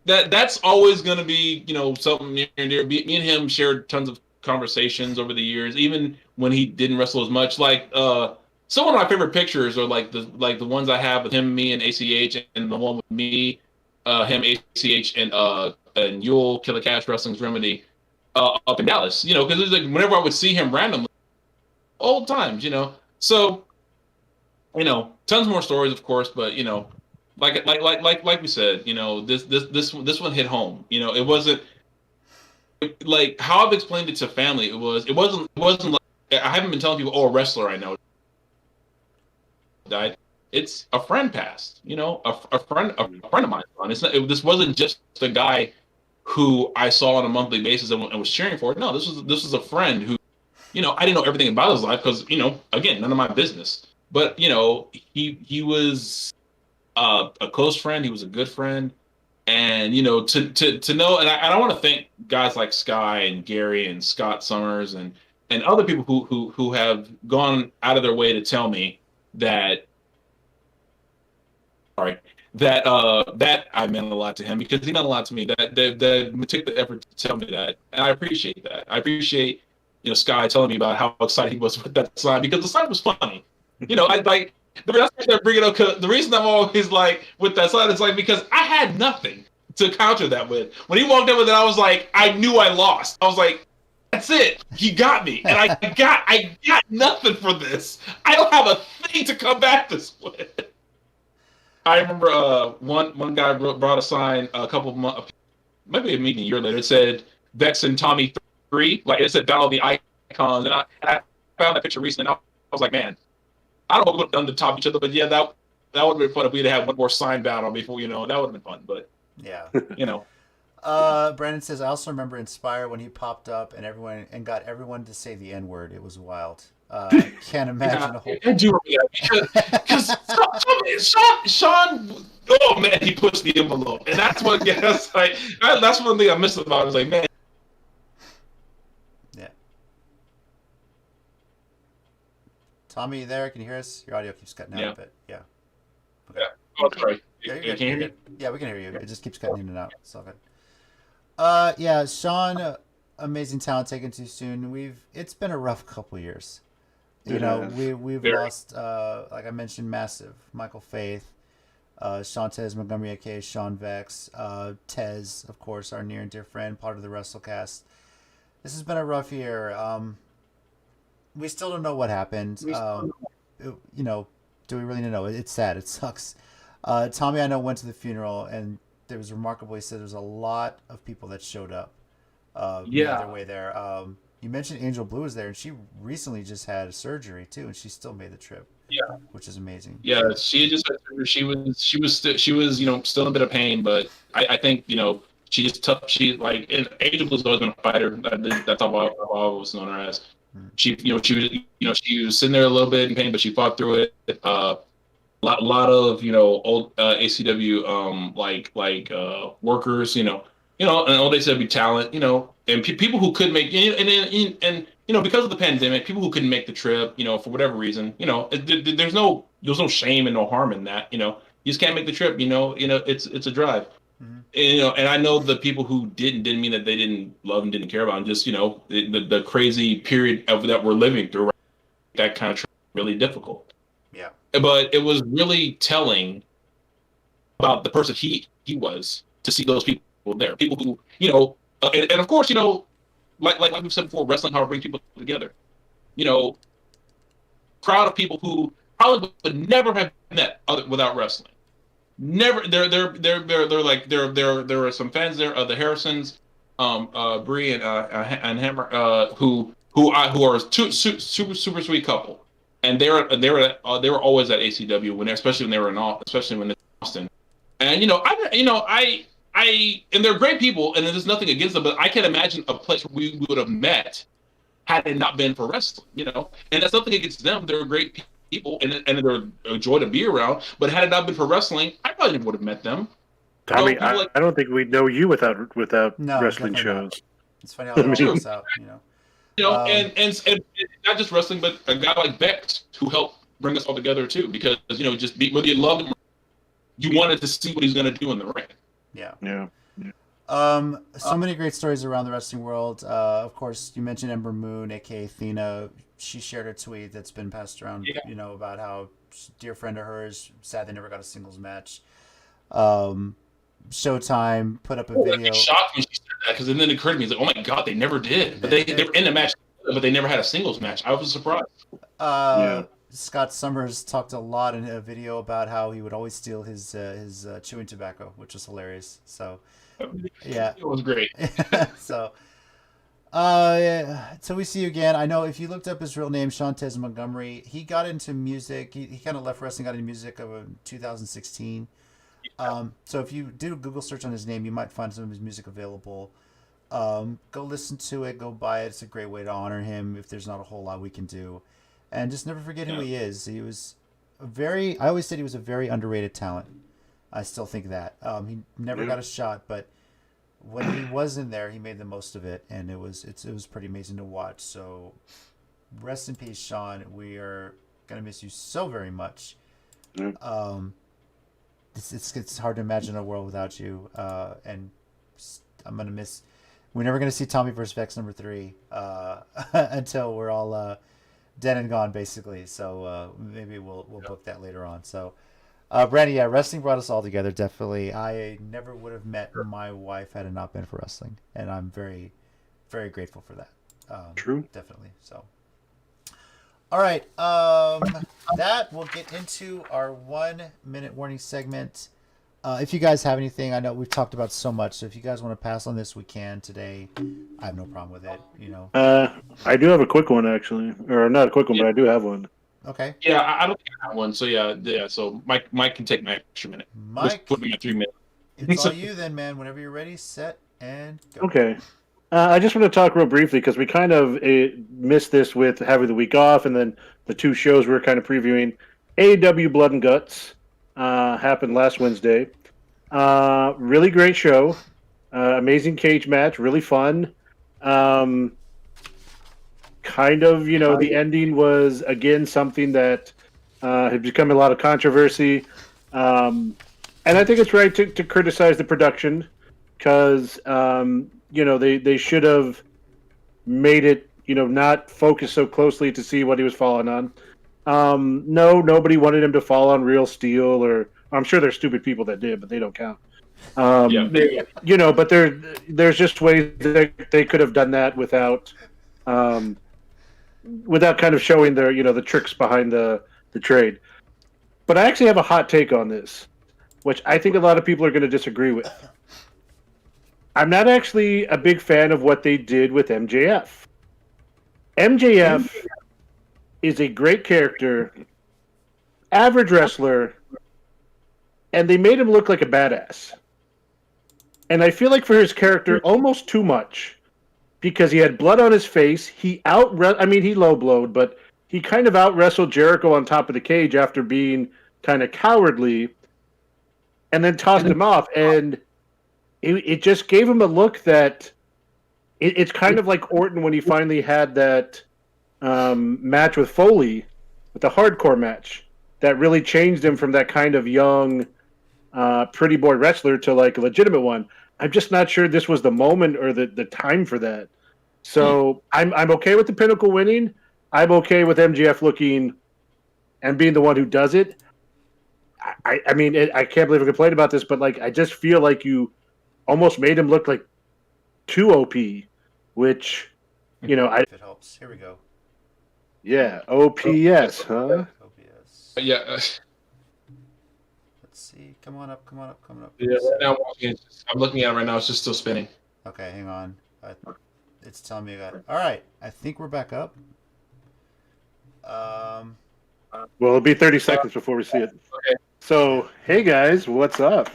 that's always going to be, something near and dear. Me and him shared tons of conversations over the years, even when he didn't wrestle as much. Like, some of my favorite pictures are like the ones I have with him, me, and ACH, and the one with me, him, ACH, and Yule, Killer Cash, Wrestling's Remedy, up in Dallas. Because it was like whenever I would see him randomly, old times. So, tons more stories, of course, but like we said, this one hit home. It wasn't like how I've explained it to family. It wasn't like I haven't been telling people, oh, a wrestler I know died. It's a friend passed. A friend of mine. This wasn't just a guy who I saw on a monthly basis and was cheering for. No, this was a friend who, I didn't know everything about his life because, again, none of my business. But he was a close friend. He was a good friend, and to know. And I want to thank guys like Sky and Gary and Scott Summers and other people who have gone out of their way to tell me that. Sorry. That I meant a lot to him because he meant a lot to me. That took the effort to tell me that, and I appreciate that. I appreciate Sky telling me about how excited he was with that sign because the sign was funny. I like the reason I bring it up. Cause the reason I'm always like with that sign is like because I had nothing to counter that with. When he walked in with it, I was like, I knew I lost. I was like, that's it. He got me, and I got nothing for this. I don't have a thing to come back this with. I remember one guy brought a sign a couple of months, maybe a year later. It said Vexx and Tommy 3, like it said Battle of the Icons, and I found that picture recently. And I was like, man, I don't know what would have done to top each other, but yeah, that would have been fun if we'd had one more sign battle before. That would have been fun. But yeah, Brandon says I also remember Inspire when he popped up and got everyone to say the N-word. It was wild. Can't imagine a whole. I do remember that because Shawn, oh man, he pushed the envelope, and that's what that's one thing I missed about it. I was like, man. Yeah. Tommy, you there? Can you hear us? Your audio keeps cutting out a bit. Yeah. Okay. Yeah. Oh, sorry. Can you hear me? Yeah, we can hear you. It just keeps cutting in and out. It's all good. Yeah, Shawn, amazing talent taken too soon. It's been a rough couple years. We've lost, like I mentioned, Massive, Michael Faith, Shantez Montgomery, aka Shawn Vexx, Tez, of course, our near and dear friend, part of the WrestleCast. This has been a rough year. We still don't know what happened. Do we really know? It's sad. It sucks. Tommy, I know, went to the funeral, and there was remarkable. He said there was a lot of people that showed up. Made their way there. You mentioned Angel Blue was there, and she recently just had surgery too, and she still made the trip. Yeah, which is amazing. Yeah, she just had surgery. She was still in a bit of pain, but I think she just tough. She like Angel Blue's always been a fighter. That's all I've always known her as. She she was sitting there a little bit in pain, but she fought through it. A lot of old ACW workers and all they said be talent and people who couldn't make and because of the pandemic, people who couldn't make the trip for whatever reason there's no shame and no harm in that. You just can't make the trip. It's a drive. Mm-hmm. And I know the people who didn't mean that they didn't love and didn't care about, and just the crazy period of that we're living through. Right? That kind of trip really difficult. Yeah. But it was really telling about the person he was to see those people there. People who And of course, like we've said before, wrestling how it brings people together. Crowd of people who probably would never have met without wrestling. Never. There are some fans there of the Harrisons, Bree and Hammer, who are super sweet couple, and they were always at ACW especially when they were especially when they're in Austin, and and they're great people, and there's nothing against them, but I can't imagine a place where we would have met had it not been for wrestling, and that's nothing against them. They're great people, and they're a joy to be around. But had it not been for wrestling, I probably never would have met them. Tommy, I don't think we'd know you without wrestling shows. Not. It's funny how that all works out, And not just wrestling, but a guy like Vexx who helped bring us all together too, because whether you loved him, you wanted to see what he's going to do in the ring. Yeah. So many great stories around the wrestling world. Of course, you mentioned Ember Moon, aka Athena. She shared a tweet that's been passed around, about how a dear friend of hers, sad they never got a singles match. Showtime put up a video. It shocked me when she said that, because then it occurred to me, oh my god, they never did. But they were in the match, but they never had a singles match. I was surprised. Scott Summers talked a lot in a video about how he would always steal his chewing tobacco, which was hilarious. So, yeah, it was great. So we see you again. I know if you looked up his real name, Shantez Montgomery, he got into music. He kind of left wrestling, got into music in 2016. So if you do a Google search on his name, you might find some of his music available. Go listen to it. Go buy it. It's a great way to honor him if there's not a whole lot we can do. And just never forget who he is. He was I always said he was a very underrated talent. I still think that. He never got a shot, but when he was in there, he made the most of it, and it was pretty amazing to watch. So rest in peace, Shawn. We are going to miss you so very much. It's hard to imagine a world without you. And I'm going to miss... We're never going to see Tommy vs. Vexx number 3 until we're all... dead and gone, basically. So maybe we'll book that later on. So, Brandy, wrestling brought us all together. Definitely, I never would have met my wife had it not been for wrestling, and I'm very, very grateful for that. True, definitely. So, all right, that we'll get into our 1 minute warning segment. If you guys have anything, I know we've talked about so much, so if you guys want to pass on this, we can today. I have no problem with it, I do have a quick one, actually. Or not a quick one, but I do have one. Okay. Yeah, I don't think I have one, so yeah. So Mike can take my extra minute. Mike, put me at 3 minutes. It's all you then, man. Whenever you're ready, set, and go. Okay. I just want to talk real briefly, because we kind of missed this with having the week off, and then the 2 shows we were kind of previewing. AEW Blood and Guts. Happened last Wednesday. Really great show. Amazing cage match. Really fun. Kind of, the ending was, again, something that had become a lot of controversy. And I think it's right to criticize the production, because, they should have made it, not focus so closely to see what he was falling on. No, nobody wanted him to fall on real steel, or I'm sure there's stupid people that did, but they don't count. But there's just ways that they could have done that without kind of showing the tricks behind the trade. But I actually have a hot take on this, which I think a lot of people are going to disagree with. I'm not actually a big fan of what they did with MJF. MJF is a great character, average wrestler, and they made him look like a badass. And I feel like for his character, almost too much, because he had blood on his face. He low-blowed, but he kind of out-wrestled Jericho on top of the cage after being kind of cowardly, and then tossed him off. And it just gave him a look that... It's kind of like Orton when he finally had that... match with Foley, with the hardcore match, that really changed him from that kind of young, pretty boy wrestler to like a legitimate one. I'm just not sure this was the moment or the time for that. So I'm okay with the Pinnacle winning. I'm okay with MJF looking and being the one who does it. I can't believe I complained about this, but like I just feel like you almost made him look like to OP, which, If it helps. Here we go. OPS, huh? OBS. Yeah, Let's see. Come on up. yeah. Right now, I'm looking at it right now. It's just still spinning. Okay, hang on. It's telling me that. All right, I think we're back up. Well, it'll be 30 seconds before we see it. Okay. So, hey guys, what's up?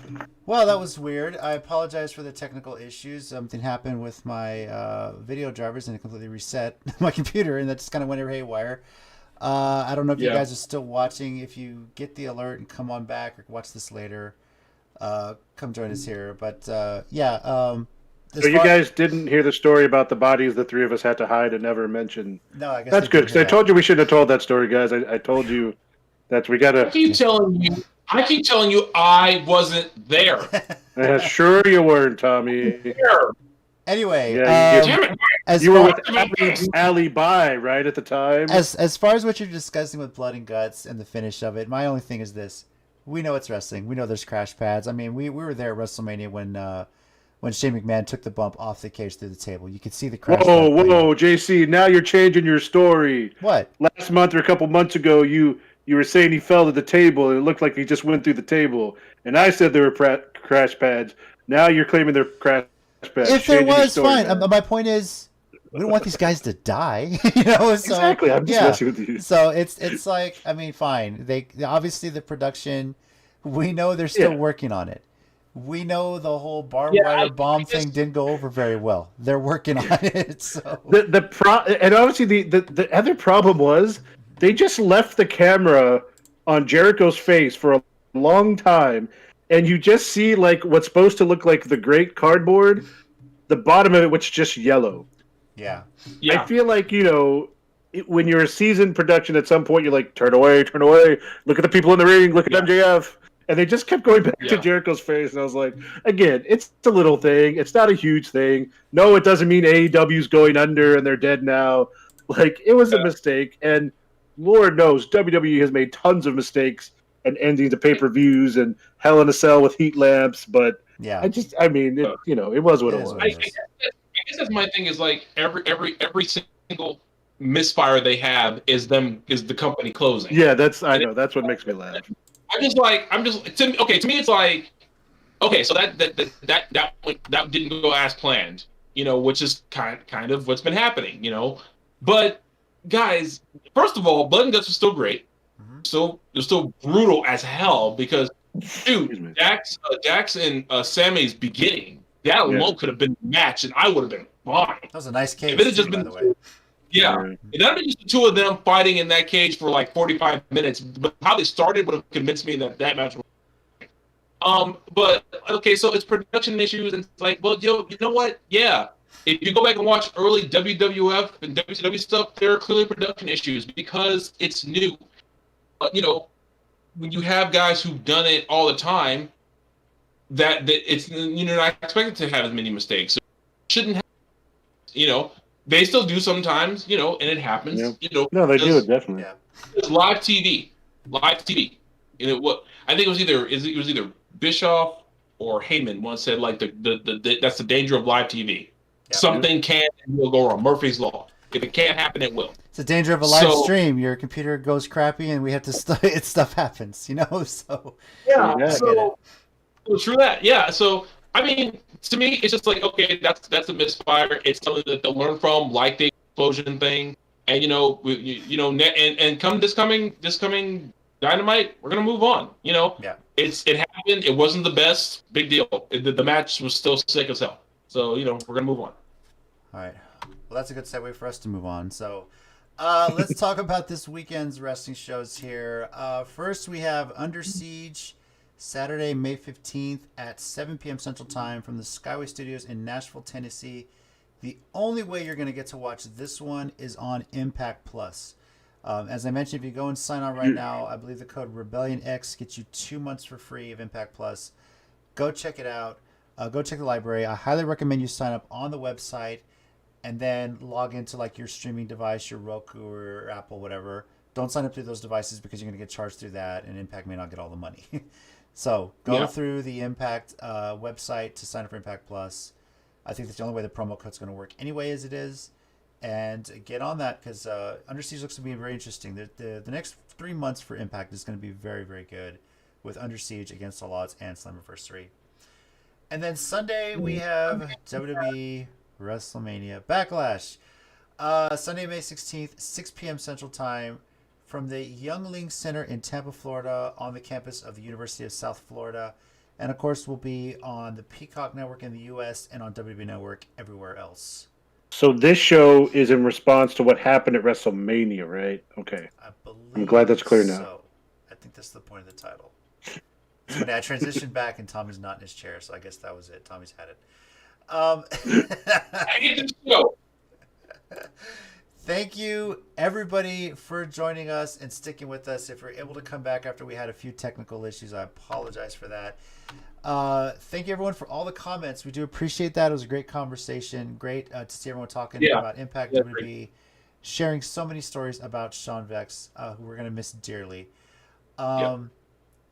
Well, that was weird. I apologize for the technical issues. Something happened with my video drivers and it completely reset my computer, and that just kind of went haywire. I don't know if you guys are still watching. If you get the alert and come on back or watch this later, come join us here. But So you guys didn't hear the story about the bodies the three of us had to hide and never mention. No, I guess that's good, because I told you we shouldn't have told that story, guys. I told you that we got to... I keep telling you I wasn't there. Sure you weren't, Tommy. Anyway, you were with Ali Bai, right, at the time? As far as what you're discussing with Blood and Guts and the finish of it, my only thing is this. We know it's wrestling. We know there's crash pads. I mean, we were there at WrestleMania when Shane McMahon took the bump off the cage through the table. You could see the crash. Whoa, JC, now you're changing your story. What? Last month or a couple months ago, you were saying he fell to the table, and it looked like he just went through the table. And I said there were crash pads. Now you're claiming they're crash pads. If there was, fine. My point is, we don't want these guys to die. So, exactly. I'm just messing with you. So it's like, I mean, fine. They obviously the production, we know they're still working on it. We know the whole barbed wire bomb thing didn't go over very well. They're working on it. So and obviously the other problem was they just left the camera on Jericho's face for a long time, and you just see like what's supposed to look like the great cardboard, the bottom of it, which is just yellow. Yeah. I feel like, when you're a seasoned production, at some point you're like, turn away, look at the people in the ring, look at MJF. And they just kept going back to Jericho's face, and I was like, again, it's a little thing. It's not a huge thing. No, it doesn't mean AEW's going under and they're dead now. Like, it was a mistake, and Lord knows WWE has made tons of mistakes and endings of pay-per-views and Hell in a Cell with heat lamps, but it was what it was. I guess that's my thing, is like every single misfire they have is the company closing. Yeah, that's what makes me laugh. To me it's like, okay, so that didn't go as planned, which is kind of what's been happening, But guys, first of all, Blood and Guts was still great. It was still brutal as hell, because dude, Dax and Sammy's beginning, that alone could have been a match and I would have been fine. That was a nice cage, by the way. Yeah, and that was just the two of them fighting in that cage for like 45 minutes. But how they started would have convinced me that match was. But okay, so it's production issues, and it's like, well, you know what? Yeah, if you go back and watch early WWF and WCW stuff, there are clearly production issues because it's new. But when you have guys who've done it all the time, that it's not expected to have as many mistakes. So it shouldn't have. They still do sometimes, and it happens. Yeah. No, they do it definitely. Yeah. It's live TV. What I think it was either Bischoff or Heyman once said, like, the that's the danger of live TV. Yeah. Something can and will go wrong. Murphy's Law. If it can't happen, it will. It's the danger of a live stream. Your computer goes crappy, and we have to stuff happens. So true that. Yeah. So I mean, to me, it's just like, okay, that's a misfire. It's something that they'll learn from, like the explosion thing, and and come this coming Dynamite, we're gonna move on. It happened. It wasn't the best. Big deal. The match was still sick as hell. So we're gonna move on. All right. Well, that's a good segue for us to move on. So let's talk about this weekend's wrestling shows here. First, we have UnderSiege, Saturday, May 15th at 7 p.m. Central Time from the Skyway Studios in Nashville, Tennessee. The only way you're going to get to watch this one is on Impact Plus. As I mentioned, if you go and sign on right now, I believe the code RebellionX gets you 2 months for free of Impact Plus. Go check it out. Go check the library. I highly recommend you sign up on the website and then log into like your streaming device, your Roku or Apple, whatever. Don't sign up through those devices because you're going to get charged through that, and Impact may not get all the money. So go through the Impact website to sign up for Impact Plus. I think that's the only way the promo code's going to work anyway as it is. And get on that because UnderSiege looks to be very interesting. The next 3 months for Impact is going to be very, very good with UnderSiege, Against All Odds, and Slammiversary 3. And then Sunday we have WWE WrestleMania Backlash. Sunday, May 16th, 6 p.m. Central Time from the Youngling Center in Tampa, Florida on the campus of the University of South Florida. And, of course, will be on the Peacock Network in the U.S. and on WWE Network everywhere else. So this show is in response to what happened at WrestleMania, right? Okay. I'm glad that's clear now. So, I think that's the point of the title. So now I transitioned back and Tommy's not in his chair, so I guess that was it. Tommy's had it. I get this show. Thank you, everybody, for joining us and sticking with us. If you're able to come back after we had a few technical issues, I apologize for that. Thank you, everyone, for all the comments. We do appreciate that. It was a great conversation. Great to see everyone talking about Impact WWE, sharing so many stories about Shawn Vexx, who we're going to miss dearly. And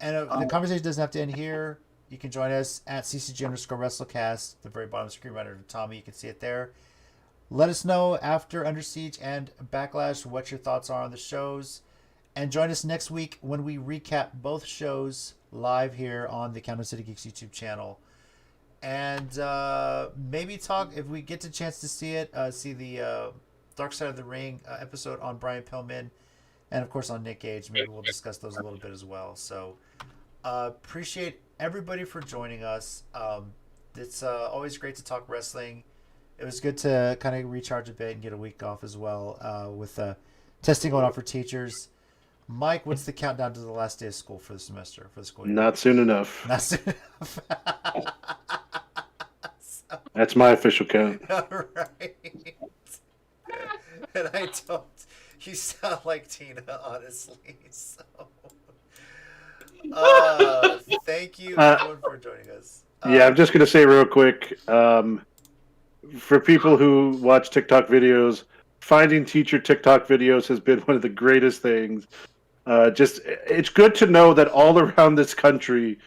the conversation doesn't have to end here. You can join us at CCG_WrestleCast, the very bottom of the screen right under Tommy. You can see it there. Let us know after UnderSiege and Backlash what your thoughts are on the shows. And join us next week when we recap both shows live here on the Countdown City Geeks YouTube channel. And maybe talk, if we get the chance to see it, see the Dark Side of the Ring episode on Brian Pillman. And, of course, on Nick Gage. Maybe we'll discuss those a little bit as well. So, appreciate everybody for joining us. It's always great to talk wrestling. It was good to kind of recharge a bit and get a week off as well with testing going on for teachers. Mike, what's the countdown to the last day of school for the semester, for the school year? Not soon enough. Not soon enough. That's my official count. All right. And I don't. You sound like Tina, honestly. So, thank you, everyone, for joining us. I'm just going to say real quick, for people who watch TikTok videos, finding teacher TikTok videos has been one of the greatest things. It's good to know that all around this country,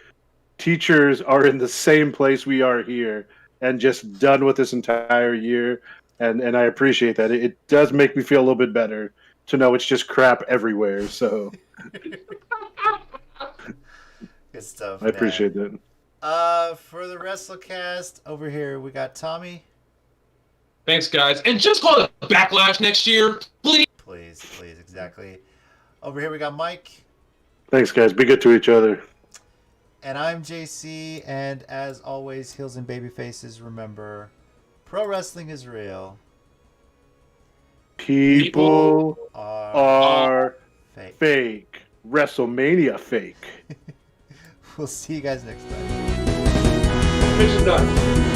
teachers are in the same place we are here and just done with this entire year. And I appreciate that. It does make me feel a little bit better to know it's just crap everywhere. So good stuff. I appreciate that. For the WrestleCast over here, we got Tommy. Thanks, guys. And just call it Backlash next year, please. Please, exactly. Over here, we got Mike. Thanks, guys. Be good to each other. And I'm JC. And as always, heels and baby faces, remember, pro wrestling is real. People are fake. WrestleMania fake. We'll see you guys next time. Mission done.